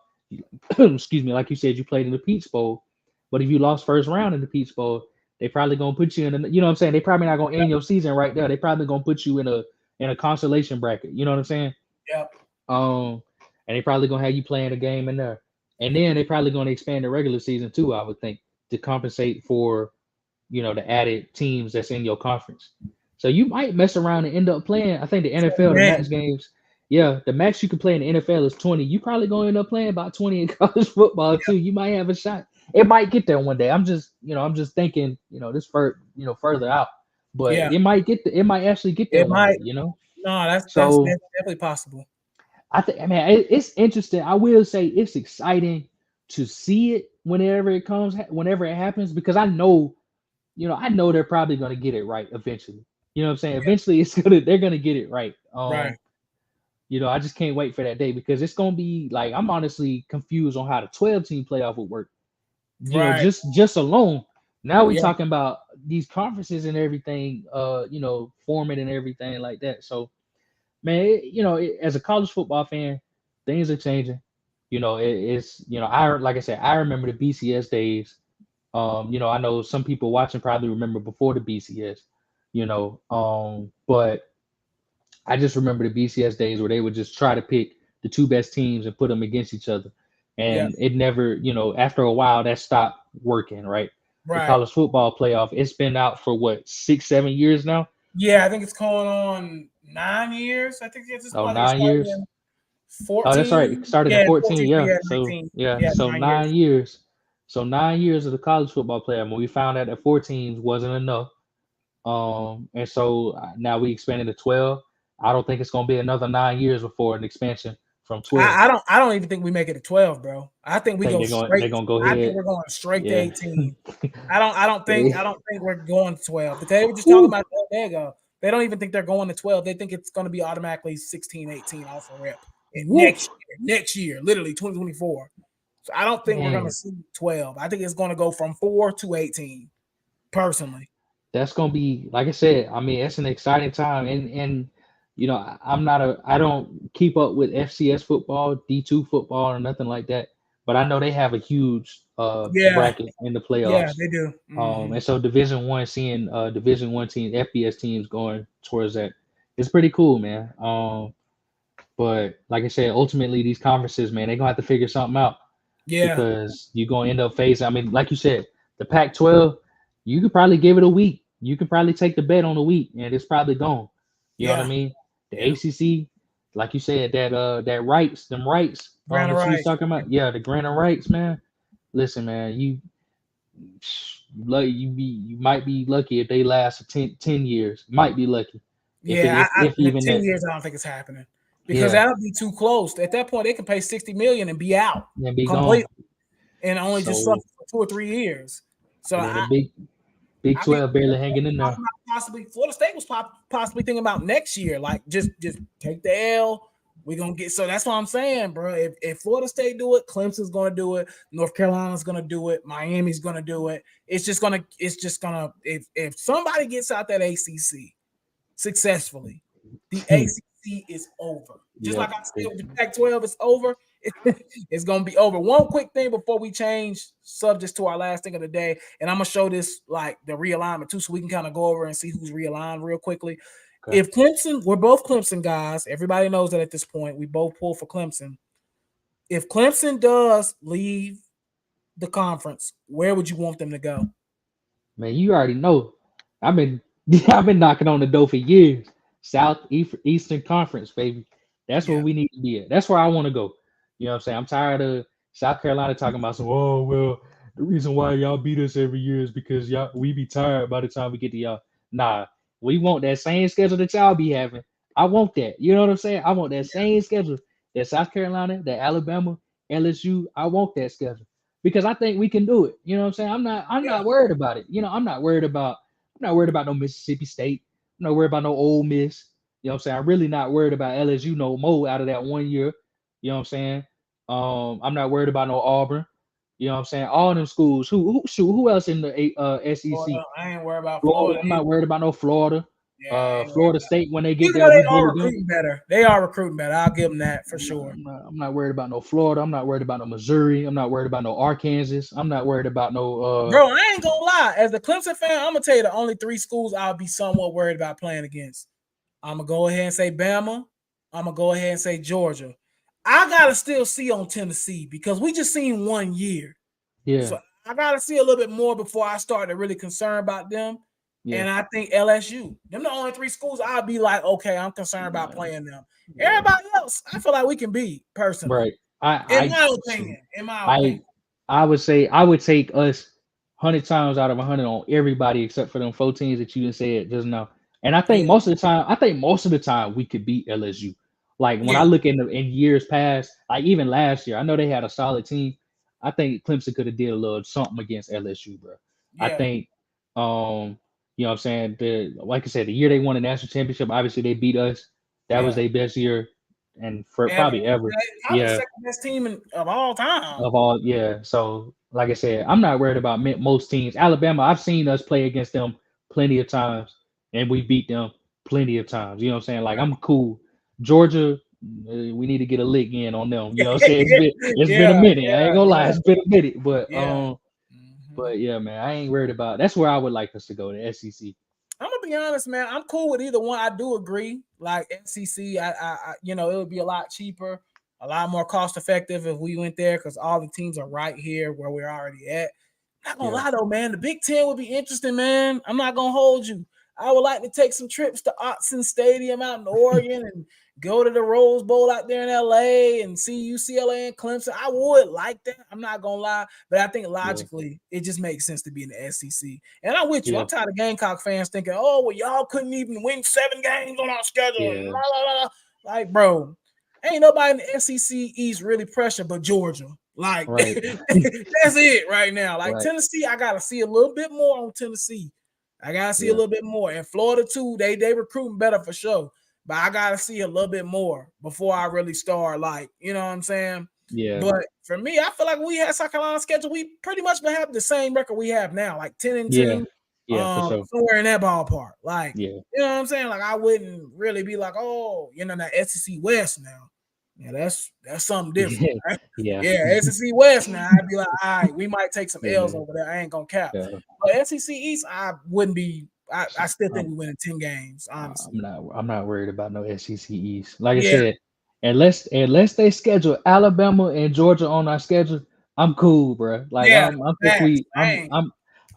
excuse me, like you said, you played in the Peach Bowl, but if you lost first round in the Peach Bowl, they probably gonna put you in you know what I'm saying? They probably not gonna end your season right there. They probably gonna put you in a consolation bracket. You know what I'm saying?
Yep.
And they probably gonna have you playing a game in there. And then they probably gonna expand the regular season too, I would think, to compensate for, the added teams that's in your conference. So you might mess around and end up playing. I think the NFL, the max games, the max you can play in the NFL is 20. You probably gonna end up playing about 20 in college football too. You might have a shot. It might get there one day. I'm just thinking, this further out, but it might actually get there one day,
No, that's definitely possible.
I mean, it's interesting. I will say it's exciting to see it, whenever it comes, whenever it happens, because I know they're probably gonna get it right eventually. You know what I'm saying?
Yeah.
Eventually, they're gonna get it right.
Right.
I just can't wait for that day because it's gonna be like I'm honestly confused on how the 12 team playoff would work.
Right.
Just alone. Now we
Yeah.
talking about these conferences and everything, format and everything like that. So man, as a college football fan, things are changing. Like I said, I remember the BCS days. I know some people watching probably remember before the BCS, but I just remember the BCS days where they would just try to pick the two best teams and put them against each other.
Yeah.
And it never, after a while that stopped working, right? The
Right.
college football playoff, it's been out for what, 6, 7 years now?
Yeah, I think it's going on 9 years. I think it's just
Oh,
like it
9
started
years.
in
Oh, that's right. It
14.
started in
Yeah,
14,
14. So
yeah.
yeah,
So
19.
yeah,
Yeah,
so
9 years.
9 years. So 9 years of the college football playoff. When we found out that 4 teams wasn't enough. And so now we expanded to 12. I don't think it's gonna be another 9 years before an expansion from 12.
I don't even think we make it to 12, bro. I think we
Think
go
they're
straight.
gonna go
I think
ahead.
we're going straight to
Yeah.
18. I don't think we're going to 12. Because they were just talking
Whew.
about there you go. They don't even think they're going to 12. They think it's going to be automatically 16, 18 off a rip. And
Woo.
next year, literally 2024. So I don't think we're going to
Man,
see 12. I think it's going to go from 4 to 18, personally.
that's gonna be, like I said. I mean, it's an exciting time, and I don't keep up with FCS football, D2 football, or nothing like that. But I know they have a huge
Yeah,
bracket in the
yeah,
playoffs.
they do. Mm-hmm.
And so Division 1, seeing Division 1 teams, FBS teams going towards that, it's pretty cool, man. But like I said, ultimately these conferences, man, they're gonna have to figure something out
Yeah,
because you're gonna end up facing. I mean, like you said, the Pac-12, you could probably give it a week. You could probably take the bet on a week, and it's probably gone. You know what I
yeah,
mean? The
yeah.
ACC, like you said, that rights, them rights,
Grant
that you was
Rice.
talking about, yeah, the grant of rights, man. Listen, man, you might be lucky if they last 10 years. Might be lucky if
Yeah,
if
in
even
10
that.
years, I don't think it's happening because
Yeah,
that'll be too close. At that point, they can pay 60 million and be out
and be gone.
completely and only just suffer
So
for 2 or 3 years. So
yeah, the Big
I mean,
12 barely hanging in there.
possibly Florida State was possibly thinking about next year, like just take the L. We're gonna get so that's what I'm saying, bro. If Florida State do it, Clemson's gonna do it, North Carolina's gonna do it, Miami's gonna do it. It's just gonna if somebody gets out that ACC successfully, the ACC is over. Just like
Yep.
I said with the Pac-12, it's over. It's gonna be over. One quick thing before we change subjects to our last thing of the day, and I'm gonna show this like the realignment too, so we can kind of go over and see who's realigned real quickly.
Okay.
If Clemson, we're both Clemson guys. Everybody knows that at this point. We both pull for Clemson. If Clemson does leave the conference, where would you want them to go?
Man, you already know. I've been I've been knocking on the door for years. Eastern Conference, baby. That's where
Yeah,
we need to be at. That's where I want to go. You know what I'm saying? I'm tired of South Carolina talking about some, oh well, the reason why y'all beat us every year is because y'all we be tired by the time we get to y'all. Nah, we want that same schedule that y'all be having. I want that. You know what I'm saying? I want that same schedule that South Carolina, that Alabama, LSU. I want that schedule because I think we can do it. You know what I'm saying? I'm
yeah,
not worried about it. I'm not worried about no Mississippi State. I'm not worried about no Ole Miss. You know what I'm saying? I'm really not worried about LSU no more out of that 1 year. You know what I'm saying? I'm not worried about no Auburn. You know what I'm saying? All them schools. Who else in the SEC?
Florida. I ain't worried about
Florida.
Florida
I'm not
either.
worrid about no Florida.
Yeah, I ain't worried
Florida
about.
State, when they get
Even
there,
though
we
they are
bully them.
recruiting better, they are recruiting better. I'll give them that for sure.
I'm not worried about no Florida. I'm not worried about no Missouri. I'm not worried about no Arkansas. I'm not worried about no
Bro, I ain't gonna lie. As a Clemson fan, I'm gonna tell you the only three schools I'll be somewhat worried about playing against. I'm gonna go ahead and say Bama. I'm gonna go ahead and say Georgia. I gotta still see on Tennessee because we just seen 1 year.
yeah,
So I gotta see a little bit more before I start to really concern about them.
yeah.
And I think LSU. Them the only three schools I'll be like, okay, I'm concerned about playing them. Everybody else, I feel like we can beat personally.
Right. I
In
I
my opinion. In my
I
opinion.
I would say I would take us 100 times out of 100 on everybody except for them 14s that you just said just now. And
Yeah.
I think most of the time we could beat LSU. Like when I
Yeah.
look in years past, like even last year, I know they had a solid team. I think Clemson could have did a little something against LSU, bro. I
Yeah,
think, you know what I'm saying? Like I said, the year they won the national championship, obviously they beat us. That was
yeah.
their best year and for
Ever.
probably ever.
Probably the
Yeah,
second best team of all time.
of all, yeah. So, like I said, I'm not worried about most teams. Alabama, I've seen us play against them plenty of times, and we beat them plenty of times. You know what I'm saying? Like I'm cool. Georgia, we need to get a lick in on them. You know what I'm saying? It's been a
Yeah,
minute. I ain't
yeah,
gonna lie,
yeah,
it's been a minute.
yeah. Mhm.
But yeah, man, I ain't worried about. That's where I would like us to go, the SEC.
I'm gonna be honest, man. I'm cool with either one. I do agree. Like SEC, it would be a lot cheaper, a lot more cost effective if we went there because all the teams are right here where we're already at. Not gonna
Yeah,
lie though, man. The Big Ten would be interesting, man. I'm not gonna hold you. I would like to take some trips to Autzen Stadium out in Oregon and go to the Rose Bowl out there in LA and see UCLA and Clemson. I would like that. I'm not gonna lie, but I think
yeah,
logically it just makes sense to be in the SEC. And I'm with you.
yeah,
I'm tired of Gamecock fans thinking, "Oh, well, y'all couldn't even win 7 games on our schedule." And
yeah.
blah, blah, blah. Like, bro, ain't nobody in the SEC East really pressure but Georgia. Like
Right,
that's it right now. Like
right.
Tennessee, I gotta see a little bit more on Tennessee. I gotta see a
Yeah,
little bit more. And Florida too, they recruiting better for sure. But I gotta see a little bit more before I really start. Like, you know what I'm saying?
yeah,
But for me, I feel like we had South Carolina schedule. We pretty much been having the same record we have now, like 10 and
yeah,
2,
yeah, for sure.
somewhere in that ballpark. Like,
Yeah,
you know what I'm saying? Like, I wouldn't really be like, oh, that SEC West now. Yeah, that's something different.
yeah,
Right?
yeah,
Yeah, SEC West now. I'd be like, all right, we might take some L's
yeah,
over there. I ain't gonna cap.
yeah.
But SEC East, I wouldn't be. I still think
I'm,
we win in 10 games, honestly.
I'm not worried about no SEC East. Like I
Yeah,
said, unless they schedule Alabama and Georgia on our schedule, I'm cool, bro. Like
yeah,
I think
facts. Dang.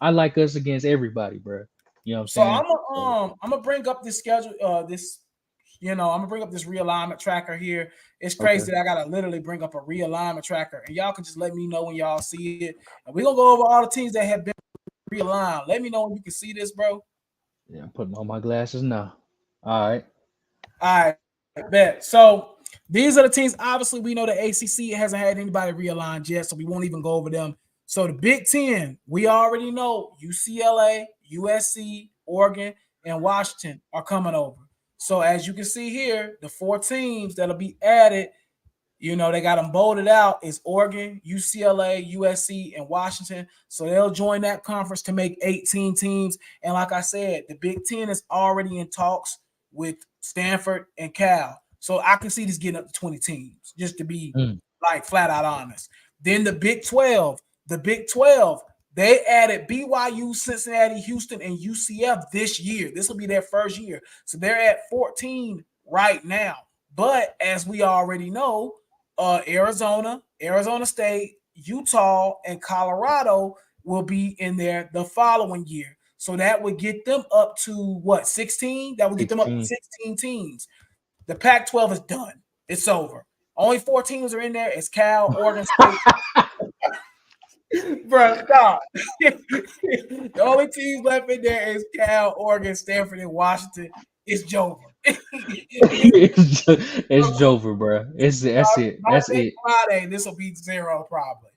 I like us against everybody, bro. You know what I'm
So
saying? So,
I'm gonna bring up this schedule. I'm gonna bring up this realignment tracker here. It's
okay.
crazy that I gotta literally bring up a realignment tracker, and y'all can just let me know when y'all see it. And we're gonna go over all the teams that have been realigned. Let me know when you can see this, bro.
Yeah, I'm putting on my glasses now. All right.
All right, bet. So these are the teams. Obviously, we know the ACC hasn't had anybody realigned yet, so we won't even go over them. So the Big Ten, we already know UCLA, USC, Oregon, and Washington are coming over. So as you can see here, the 4 teams that'll be added, they got them bolded out is Oregon, UCLA, USC, and Washington. So they'll join that conference to make 18 teams. And like I said, the Big Ten is already in talks with Stanford and Cal. So I can see this getting up to 20 teams, just to be
Mm,
like flat out honest. Then the Big 12, they added BYU, Cincinnati, Houston, and UCF this year. This will be their first year. So they're at 14 right now. But as we already know, Arizona State, Utah, and Colorado will be in there the following year. So that would get them up to what, 16? That would get them up to
16.
16 teams. The Pac-12 is done. It's over. Only 4 teams are in there. It's Cal, Oregon State. Bro, stop. The only teams left in there is Cal, Oregon, Stanford, and Washington. It's Jover.
It's Jover, bro. That's it.
By
That's
next
it.
Friday, this will be 0 probably.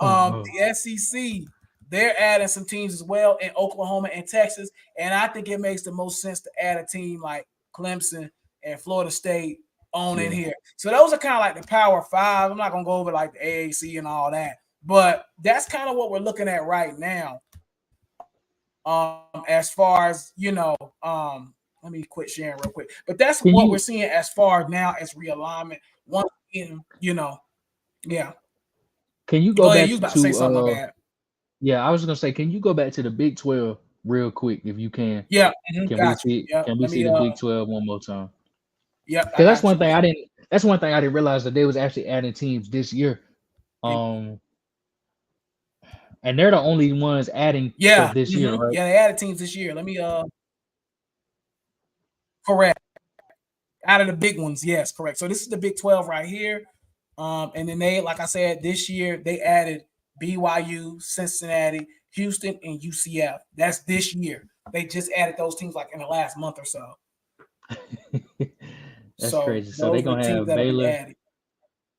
Oh,
The SEC, they're adding some teams as well in Oklahoma and Texas, and I think it makes the most sense to add a team like Clemson and Florida State on in
yeah.
here. So those are kind of like the Power Five. I'm not gonna go over like the AAC and all that, but that's kind of what we're looking at right now. As far as let me quit sharing real quick. But that's
Can
what we're
you
seeing as far now as realignment. Once again, yeah.
can you go
Go ahead. You
back
was about to say
to
something. My bad.
yeah, I was gonna say, can you go back to the Big 12 real quick if you can?
Yeah,
Can we
got you.
see
Yep.
can we
Let
see
me.
the Big 12 one more time?
Yep. I
Because
got you.
that's one thing I didn't realize that they was actually adding teams this year. Um, and they're the only ones adding for
Yeah.
this year, right?
Yeah. They added teams this year. Let me. Correct. Out of the big ones, yes, correct. So this is the Big 12 right here. And then they, like I said, this year they added BYU, Cincinnati, Houston, and UCF. That's this year. They just added those teams like in the last month or so.
That's
So
crazy. So they
those are the
gonna
teams
have
that'll be
Baylor.
added.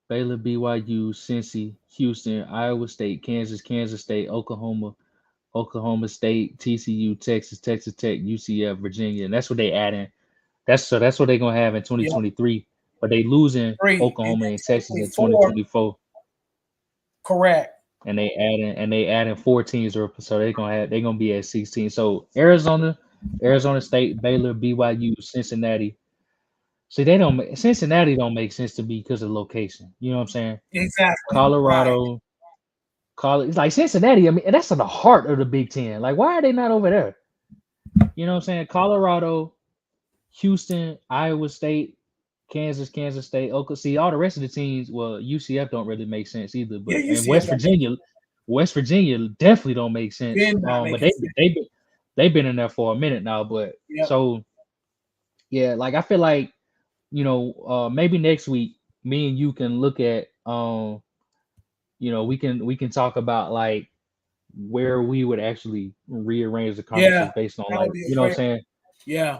Baylor, BYU, Cincy, Houston, Iowa State, Kansas State, Oklahoma State, TCU, Texas Tech, UCF, Virginia, and that's what they adding. That's what they're gonna have in
Yep,
2023. But they losing
3. And
Oklahoma
then
and Texas in
2024,
2024,
correct.
and they adding 4 teams, or so they're gonna be at 16. So Arizona State, Baylor, BYU, Cincinnati. See, Cincinnati don't make sense to me because of location. You know what I'm saying?
Exactly. Right.
Colorado, it's like Cincinnati. I mean, and that's in the heart of the Big Ten. Like, why are they not over there? You know what I'm saying? Colorado, Houston, Iowa State, Kansas State, Oklahoma. See, all the rest of the teams, well, UCF don't really make sense either.
Yeah,
But and
UCF don't make
West Virginia definitely don't make sense.
been not
But
making sense.
they've been in there for a minute now. But
Yep.
so yeah, like I feel like maybe next week me and you can look at we can talk about like where we would actually rearrange the
Yeah,
conferences based on
that
like
would be a
you know what I'm
great.
saying.
Yeah,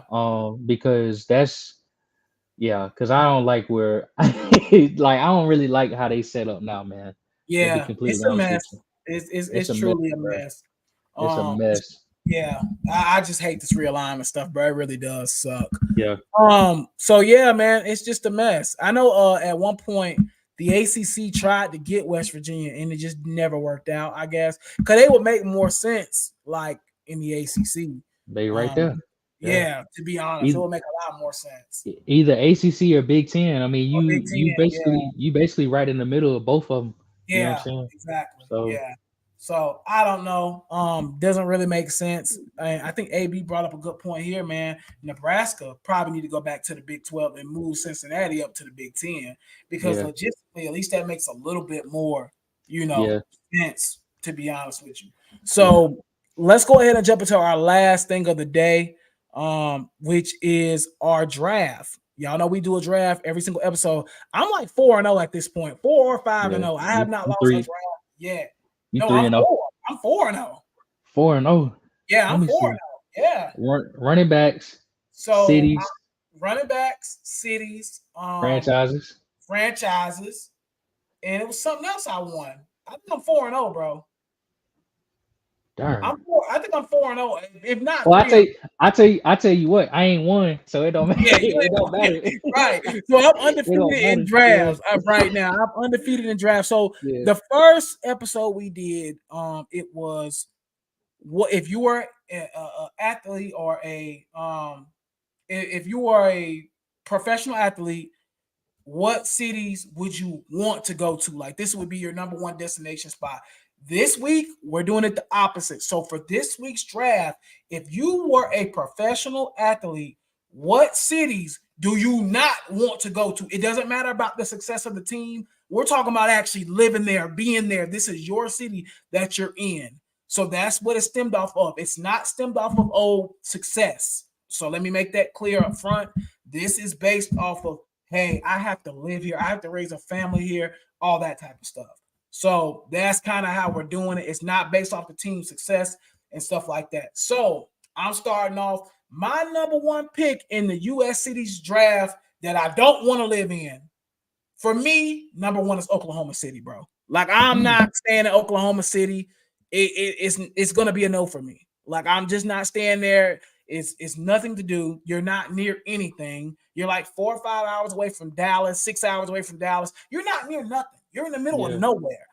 Because because I don't like where like I don't really like how they set up now, man. To be
yeah.
completely
It's a
honest with
mess.
you,
It's
it's a mess,
truly a
bro.
mess.
It's a
It's
mess.
yeah. I just hate this realignment stuff, bro. It really does suck.
Yeah,
So yeah, man, it's just a mess. I know at one point the ACC tried to get West Virginia and it just never worked out, I guess. Cuz they would make more sense like in the ACC.
they right
Um
there. Yeah,
yeah, to be honest, it
either,
would make a lot more sense.
either ACC or Big Ten. I mean,
Or
you
Big
you
10, yeah.
basically you basically right in the middle of both of them. You know what I'm
Yeah,
saying?
exactly.
So
Yeah. So I don't know. Doesn't really make sense. And I think AB brought up a good point here, man. Nebraska probably need to go back to the Big 12 and move Cincinnati up to the Big 10 because
yeah,
logistically, at least that makes a little bit more,
yeah,
sense, to be honest with you.
yeah,
So let's go ahead and jump into our last thing of the day, which is our draft. Y'all know we do a draft every single episode. I'm like 4-0 at this point, 4 or 5 and
yeah.
0. I have
You
not
you
lost a
three
draft yet.
you
No,
three
I'm
and 0,
4. I'm 4-0.
4-0.
Yeah,
Let
I'm
me
4-0.
see.
Yeah.
Running backs,
So
cities,
running backs, cities,
franchises.
franchises, and it was something else I won. I think I'm 4-0, bro.
Darn.
I think I'm 4-0. If not
Well,
3-0.
I tell you what, I ain't won, so it don't
Yeah, you
it
ain't
don't
won.
matter.
Right. So I'm
It
undefeated
don't
in
matter. Yeah,
drafts right now. I'm undefeated in drafts. So
yeah,
the first episode we did, it was what if you were a athlete or if you are a professional athlete, what cities would you want to go to? Like this would be your number one destination spot. This week, we're doing it the opposite. So for this week's draft, if you were a professional athlete, what cities do you not want to go to? It doesn't matter about the success of the team. We're talking about actually living there, being there. This is your city that you're in. So that's what it's stemmed off of. It's not stemmed off of old success. So let me make that clear up front. This is based off of, hey, I have to live here. I have to raise a family here, all that type of stuff. So that's kind of how we're doing it. It's not based off the team success and stuff like that. So I'm starting off my number one pick in the U.S. cities draft that I don't want to live in. For me, number one is Oklahoma City, bro. Like I'm
mm,
not staying in Oklahoma City. It's gonna be a no for me. Like I'm just not staying there. It's nothing to do. You're not near anything. You're like 4 or 5 hours away from Dallas, 6 hours away from Dallas. You're not near nothing. You're in the middle of
yeah.
nowhere.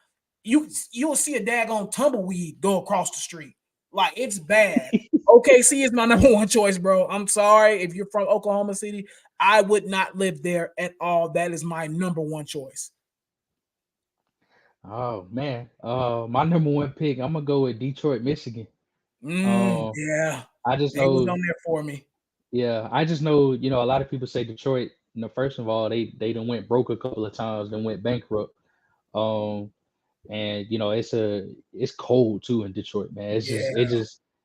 You will see a daggone tumbleweed go across the street. Like it's bad. OKC is my number one choice, bro. I'm sorry if you're from Oklahoma City. I would not live there at all. That is my number one choice.
Oh man. My number one pick, I'm gonna go with Detroit, Michigan. Um,
Yeah,
I just
they was
know,
on there for me.
yeah, I just know, a lot of people say Detroit. First of all, they done went broke a couple of times, then went bankrupt. Um, and it's cold too in Detroit, man.
Yeah,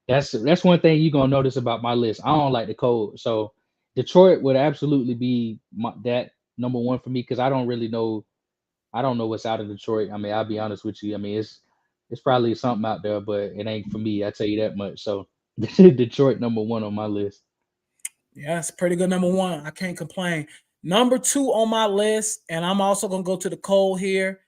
That's one thing you're gonna notice about my list. I don't like the cold, so Detroit would absolutely be that number one for me because I don't know what's out of Detroit. I mean, I'll be honest with you. I mean, it's probably something out there, but it ain't for me. I tell you that much. So Detroit number one on my list.
yeah, it's a pretty good number one. I can't complain. Number 2 on my list, and I'm also gonna go to the cold here.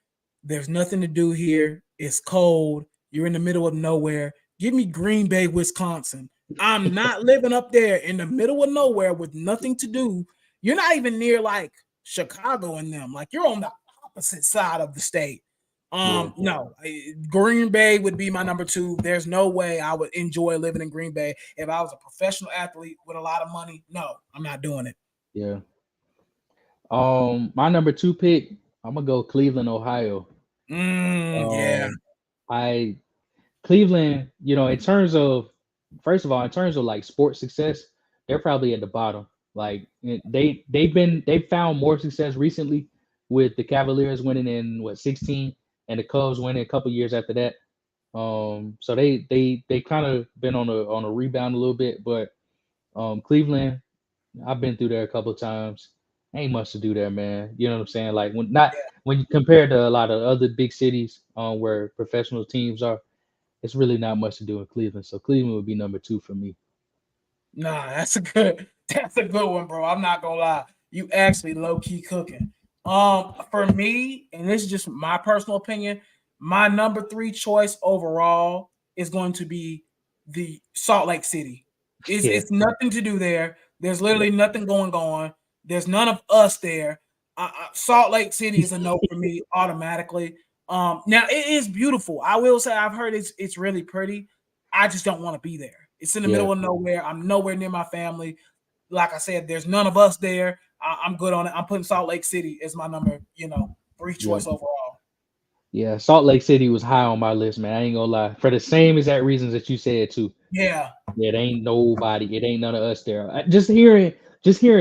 There's nothing to do here. It's cold. You're in the middle of nowhere. Give me Green Bay, Wisconsin. I'm not living up there in the middle of nowhere with nothing to do. You're not even near like Chicago and them. Like you're on the opposite side of the state.
Yeah.
No, Green Bay would be my number 2. There's no way I would enjoy living in Green Bay if I was a professional athlete with a lot of money. No, I'm not doing it.
Yeah. My number 2 pick, I'm gonna go Cleveland, Ohio.
Yeah,
Um, I Cleveland, in terms of first of all, in terms of like sports success, they're probably at the bottom. Like they've found more success recently with the Cavaliers winning in what 16 and the Cubs winning a couple years after that. So they kind of been on a rebound a little bit, but Cleveland, I've been through there a couple of times. Ain't much to do there, man. You know what I'm saying? Like when you compare to a lot of other big cities where professional teams are, it's really not much to do in Cleveland. So Cleveland would be number 2 for me.
nah, that's a good one, bro. I'm not gonna lie. You actually low key cooking. For me, and this is just my personal opinion, my number 3 choice overall is going to be the Salt Lake City. It's
Yeah,
it's nothing to do there. There's
yeah,
literally nothing going on. There's none of us there. Salt Lake City is a no for me automatically. Now it is beautiful. I will say I've heard it's really pretty. I just don't want to be there. It's in the
yeah,
middle of nowhere. I'm nowhere near my family. Like I said, there's none of us there. I'm good on it. I'm putting Salt Lake City as my number, 3
yeah,
choice overall.
yeah. Salt Lake City was high on my list, man. I ain't gonna lie. For the same exact reasons that you said too.
Yeah,
Yeah, it ain't nobody. It ain't none of us there. Just hearing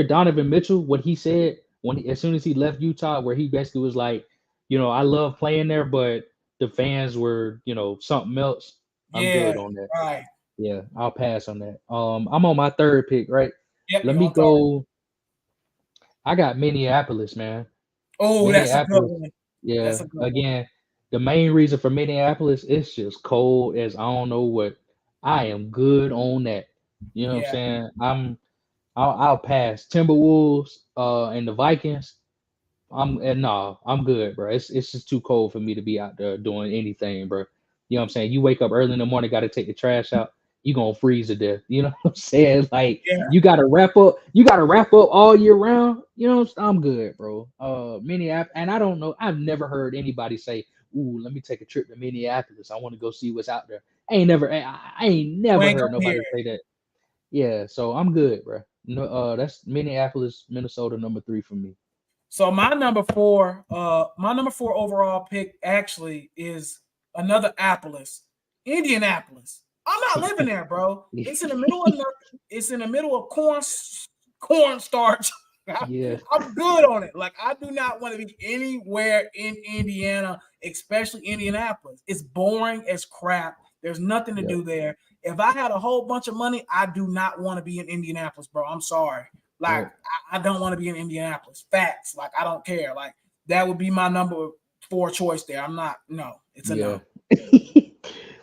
Donovan Mitchell, what he said as soon as he left Utah, where he basically was like, I love playing there, but the fans were, something else. I'm
yeah,
good on that.
right.
Yeah, I'll pass on that. I'm on my third pick, right?
Yep,
Let
you're
me
on target.
go. I got Minneapolis, man.
Oh, that's a good
Minneapolis.
one. That's
Yeah.
a good one.
Again, the main reason for Minneapolis is just cold as I don't know what. I am good on that. You know what I'm
Yeah,
saying? I'll pass Timberwolves and the Vikings. I'm good, bro. It's just too cold for me to be out there doing anything, bro. You know what I'm saying? You wake up early in the morning, got to take the trash out. You gonna freeze to death. You know what I'm saying? Like
yeah.
you gotta wrap up. You gotta wrap up all year round. You know, I'm good, bro. Minneapolis, and I don't know. I've never heard anybody say, "Ooh, let me take a trip to Minneapolis. I want to go see what's out there." I ain't
You
never
ain't
heard
gonna hear
nobody
it.
say that. Yeah, so I'm good, bro. No, that's Minneapolis, Minnesota, number 3 for me.
So my number 4 overall pick actually is another Apple's, Indianapolis. I'm not living there, bro. It's in the middle of nothing. It's in the middle of cornstarch.
Yeah,
I'm good on it. Like I do not want to be anywhere in Indiana, especially Indianapolis. It's boring as crap. There's nothing to
yeah,
do there. If I had a whole bunch of money, I do not want to be in Indianapolis, bro. I'm sorry. Like
yep,
I don't want to be in Indianapolis. Facts. Like I don't care. Like that would be my number 4 choice there. I'm not. No, it's a
yeah.
no.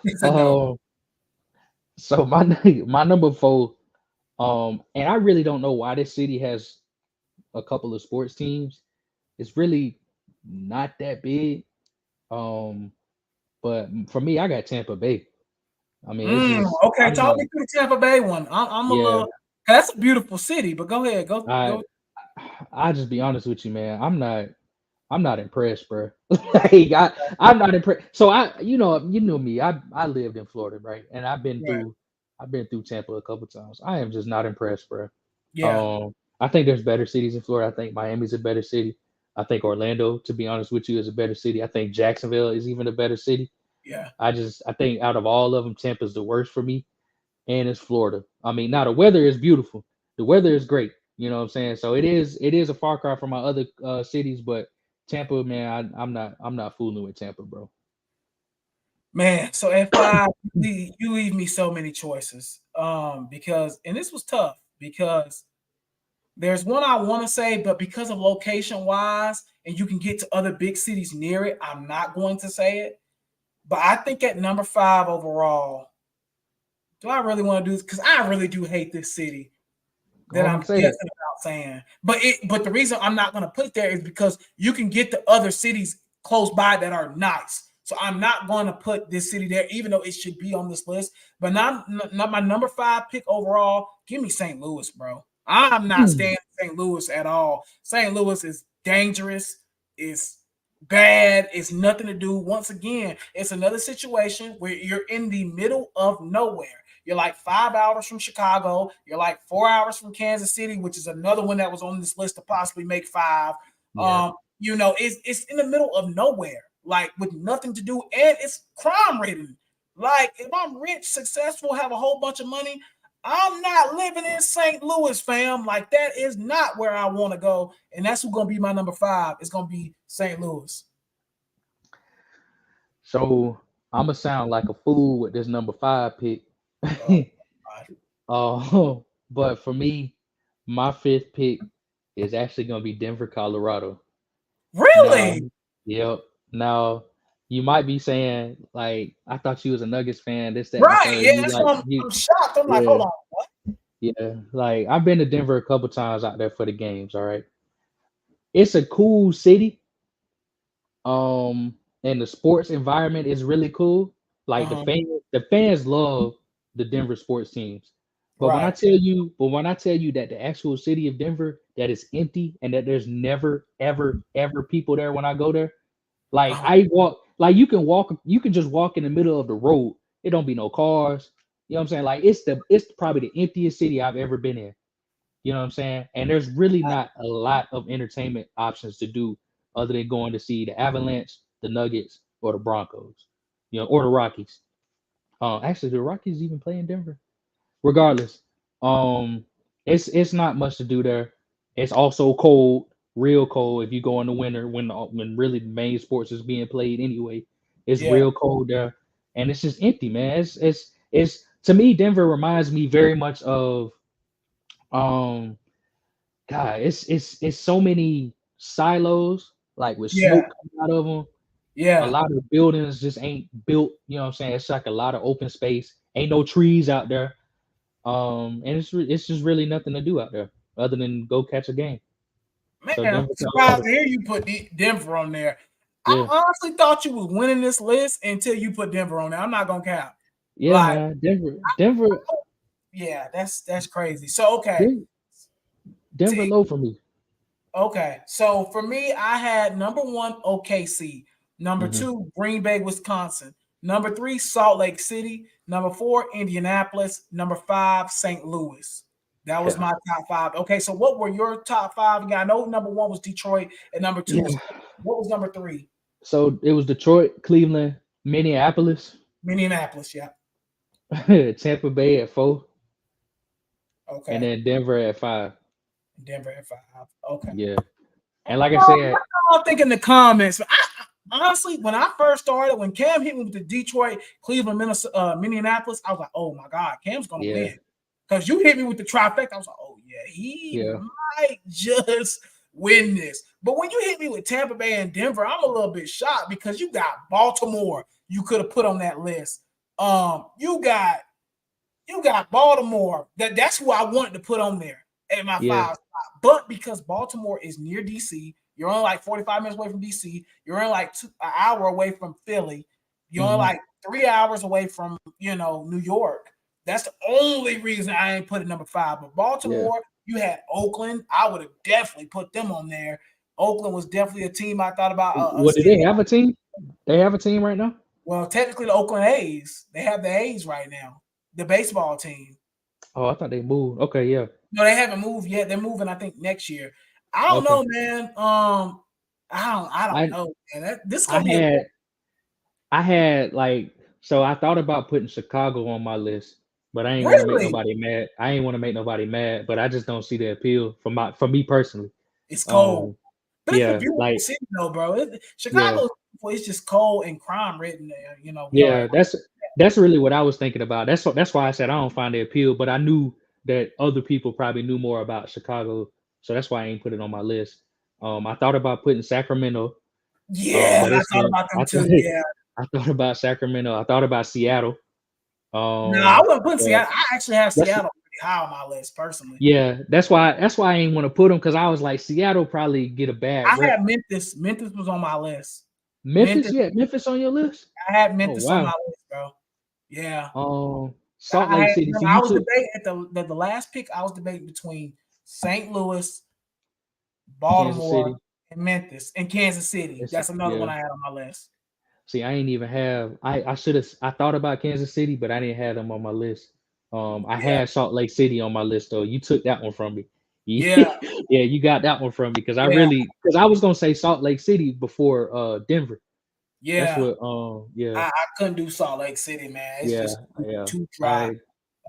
It's a no.
um, so my number 4, and I really don't know why this city has a couple of sports teams. It's really not that big. Um, but for me, I got Tampa Bay. I mean, it's just
Okay,
I'm
talk
not.
me through the Tampa Bay one. I'm a
Yeah,
little. That's a beautiful city, but go ahead. Go
I
go.
I just be honest with you, man. I'm not impressed, bro. Like I'm not impressed. So you know me. I lived in Florida, right? And
Right.
I've been through Tampa a couple times. I am just not impressed, bro.
Yeah.
I think there's better cities in Florida. I think Miami's a better city. I think Orlando, to be honest with you, is a better city. I think Jacksonville is even a better city.
Yeah.
I think out of all of them, Tampa's the worst for me, and it's Florida. I mean, now the weather is beautiful. The weather is great. You know what I'm saying? So it is a far cry from my other cities, but Tampa, man, I'm not fooling with Tampa, bro.
Man, so at 5, you leave me so many choices. Because and this was tough because there's one I want to say, but because of location wise, and you can get to other big cities near it, I'm not going to say it. But I think at number 5 overall, do I really want to do this? Because I really do hate this city
Go
that
on
I'm
and say
guessing
it.
saying. But the reason I'm not gonna put it there is because you can get the other cities close by that are nice. So I'm not going to put this city there, even though it should be on this list. But not my number 5 pick overall. Give me St. Louis, bro. I'm not staying in St. Louis at all. St. Louis is dangerous. It's bad. It's nothing to do. Once again, it's another situation where you're in the middle of nowhere. You're like 5 hours from Chicago. You're like 4 hours from Kansas City, which is another one that was on this list to possibly make 5.
Yeah.
It's in the middle of nowhere, like with nothing to do, and it's crime ridden. Like if I'm rich, successful, have a whole bunch of money, I'm not living in St. Louis, fam. Like that is not where I want to go, and that's who's gonna be my number 5. It's gonna be St. Louis.
So I'm gonna sound like a fool with this number 5 pick. But for me, my 5th pick is actually gonna be Denver, Colorado. Now,
Really?
yep. Now you might be saying, like, I thought you was a Nuggets fan, this, that, and the
Right?
third.
Yeah,
You
that's
like
why
you
I'm shocked. I'm like,
yeah,
hold on, what?
yeah. Like I've been to Denver a couple times out there for the games, all right. It's a cool city. And the sports environment is really cool. Like
Uh-huh.
the fans love the Denver sports teams.
Right.
But when I tell you that the actual city of Denver that is empty and that there's never ever ever people there when I go there, like
Uh-huh.
I walk, like you can just walk in the middle of the road. It don't be no cars. You know what I'm saying? Like it's probably the emptiest city I've ever been in. You know what I'm saying? And there's really not a lot of entertainment options to do other than going to see the Avalanche, the Nuggets, or the Broncos, or the Rockies. Actually, the Rockies even play in Denver. Regardless, um, it's not much to do there. It's also cold, real cold. If you go in the winter when really the main sports is being played anyway, it's
Yeah.
real cold there, and it's just empty, man. It's to me, Denver reminds me very much of um God, it's so many silos, like with
Yeah.
smoke coming out of them. A
Yeah.
lot of buildings just ain't built. You know what I'm saying? It's like a lot of open space. Ain't no trees out there. And it's just really nothing to do out there other than go catch a game.
Man,
So
I'm
Denver,
surprised
Colorado.
to hear you put Denver on there. I
Yeah,
honestly thought you was winning this list until you put Denver on there. I'm not gonna cap.
yeah,
Like,
man. Denver,
yeah, that's crazy. So
Den- Denver
T,
low for me.
So for me, I had number 1 OKC, number
Hmm.
2 Green Bay, Wisconsin, number 3 Salt Lake City, number 4 Indianapolis, number 5 St. Louis. That was
Yeah,
my top 5. Okay, so what were your top 5 again? I know number 1 was Detroit and number 2 was
yeah.
what was number 3?
So it was Detroit, Cleveland, Minneapolis,
Minneapolis, yeah.
Tampa Bay at 4, and
Okay.
then Denver at 5.
Denver at 5. Okay.
Yeah. And like I said,
I'll think in the comments. Honestly, when I first started, when Cam hit me with the Detroit, Cleveland, Minneapolis, I was like, oh my God, Cam's gonna
yeah,
win. Because you hit me with the trifecta, I was like, oh yeah, he
yeah,
might just win this. But when you hit me with Tampa Bay and Denver, I'm a little bit shocked because you got Baltimore you could have put on that list. You got Baltimore. That's who I wanted to put on there at my
yeah,
5 spot. But because Baltimore is near DC, you're only like 45 minutes away from DC. You're only like an hour away from Philly. You're only
hmm
like 3 hours away from, New York. That's the only reason I ain't put it number 5. But
yeah.
Baltimore, you had Oakland. I would have definitely put them on there. Oakland was definitely a team I thought about a
What do they
city.
have a team? They have a team right now.
Well, technically the Oakland A's. They have the A's right now, the baseball team.
Oh, I thought they moved. Okay, yeah.
No, they haven't moved yet. They're moving, I think, next year. I don't
Okay.
know, man. I don't
I
know, man. This is
I
gonna be a
had like so I thought about putting Chicago on my list, but I ain't want to make
really.
nobody mad. I ain't want to make nobody mad, but I just don't see the appeal for me personally.
It's cold,
Um,
but it's a
yeah,
beautiful
like
city, though, bro.
yeah,
Chicago, it's just cold and crime ridden there. We already.
yeah. That's really what I was thinking about. That's why I said I don't find the appeal, but I knew that other people probably knew more about Chicago, so that's why I ain't put it on my list. I thought about putting Sacramento,
Yeah,
but
I
it's
thought
in,
about them
I thought
too. Yeah.
I thought about Sacramento. I thought about Seattle.
No, I
Um,
wouldn't put
but
Seattle. I actually have
that's
Seattle. high on my list personally.
Yeah, that's why I ain't want to put them because I was like Seattle probably get a bad
I
rep.
had Memphis. Memphis was on my list.
Memphis,
Memphis.
yeah, Memphis on your list.
I had
Oh
Memphis on my
wow.
list, bro. Yeah.
Salt Lake City. So
I
you
was
took
debating at the last pick. I was debating between St. Louis,
Kansas
Baltimore,
City.
and Memphis, and Kansas City. That's another one
Yeah.
I had on my list.
See, I ain't even have. I should have. I thought about Kansas City, but I didn't have them on my list. I
Yeah,
had Salt Lake City on my list though. You took that one from me.
yeah,
Yeah, you got that one from me because
yeah,
I was gonna say Salt Lake City before Denver. That's
yeah.
what yeah,
I couldn't do Salt Lake City, man. It's
yeah,
just
yeah.
too dry.
I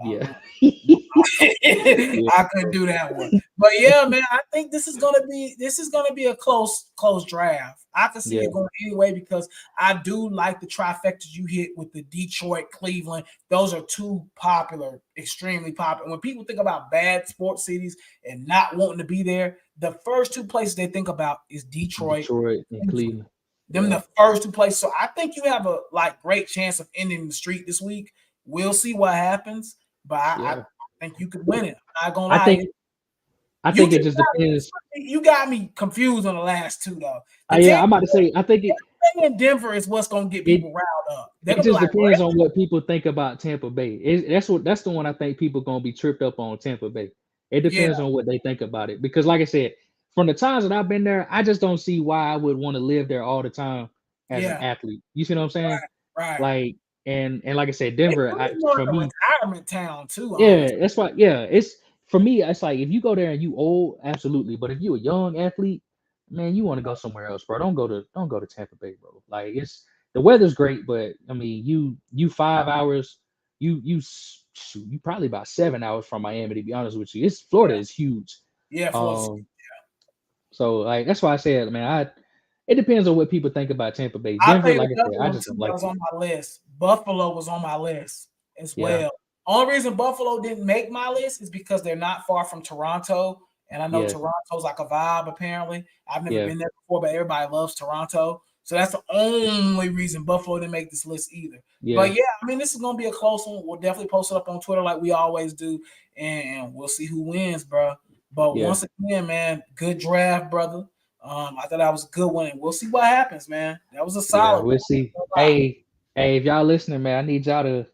yeah.
Um,
Yeah.
I couldn't do that one. But yeah, man, I think this is gonna be a close draft. I can see
Yeah.
it going anyway because I do like the trifectas you hit with the Detroit, Cleveland. Those are two popular, extremely popular. When people think about bad sports cities and not wanting to be there, the first two places they think about is Detroit.
Detroit and Cleveland.
Them
Yeah.
the first two places. So I think you have a great chance of ending the streak this week. We'll see what happens, but I
Yeah.
think you could win it. I'm not gonna
I
lie.
think I think it just depends.
You got me confused on the last two though. The
Yeah, I'm
Tampa
about to say I think
Bay and Denver is what's gonna get
it
people riled up. They're
it
gonna be
just
like,
depends on what people think about Tampa Bay. That's the one I think people gonna be tripped up on Tampa Bay. It
yeah,
depends on what they think about it. Because like I said, from the times that I've been there, I just don't see why I would want to live there all the time as an
yeah,
athlete. You see what I'm saying?
right.
Like and like I said,
It's
Denver,
really more like
for
a
me,
retirement town too, honestly.
yeah, that's why. Yeah, it's for me. It's like if you go there and you old, absolutely. But if you a young athlete, man, you want to go somewhere else, bro. Don't go to Tampa Bay, bro. Like it's the weather's great, but I mean, you 5 hours, shoot, you probably about 7 hours from Miami. To be honest with you, it's Florida
Yeah,
is huge.
yeah, Florida.
Um, so like that's why I said, man, it depends on what people think about Tampa Bay.
I'll tell
Denver,
you
like I
another
said, I
one
just
too
don't
that
like
was
it.
on my list. Buffalo was on my list as
Yeah,
well. Only reason Buffalo didn't make my list is because they're not far from Toronto. And I know
yeah,
Toronto's like a vibe, apparently. I've never
yeah,
been there before, but everybody loves Toronto. So that's the only reason Buffalo didn't make this list either.
yeah,
But yeah, I mean, this is going to be a close one. We'll definitely post it up on Twitter like we always do, and we'll see who wins, bro. But
yeah.
once again, man, good draft, brother. I thought that was a good one, and we'll see what happens, man. That was a
Yeah,
solid
we'll see.
one.
Hey, if y'all listening, man, I need y'all to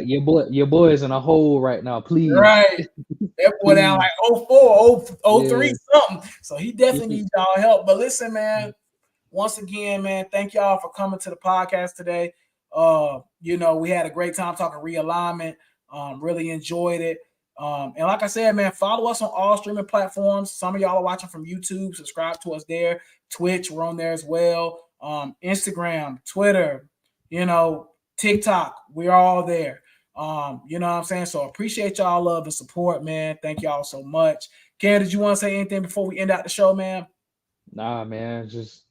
your boy is in a hole right now. Please,
Right. That boy down
please.
like 04, 03
Yeah.
something. So he definitely needs y'all help. But listen, man, once again, man, thank y'all for coming to the podcast today. We had a great time talking realignment. Really enjoyed it. And like I said, man, follow us on all streaming platforms. Some of y'all are watching from YouTube. Subscribe to us there. Twitch, we're on there as well. Instagram, Twitter, TikTok, we're all there. You know what I'm saying? So appreciate y'all love and support, man. Thank y'all so much. Ken, did you want to say anything before we end out the show, man?
Nah, man, just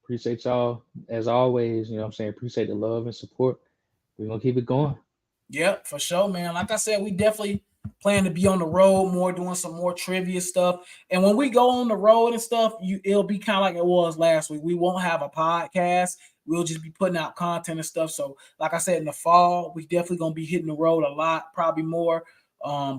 appreciate y'all as always. You know what I'm saying? Appreciate the love and support. We're gonna keep it going.
Yep, for sure, man. Like I said, we definitely plan to be on the road more, doing some more trivia stuff. And when we go on the road and stuff, it'll be kind of like it was last week. We won't have a podcast. We'll just be putting out content and stuff. So, like I said, in the fall, we definitely gonna be hitting the road a lot, probably more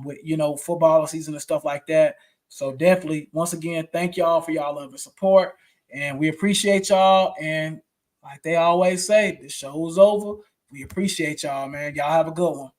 with football season and stuff like that. So definitely, once again, thank y'all for y'all love and support. And we appreciate y'all. And like they always say, the show's over. We appreciate y'all, man. Y'all have a good one.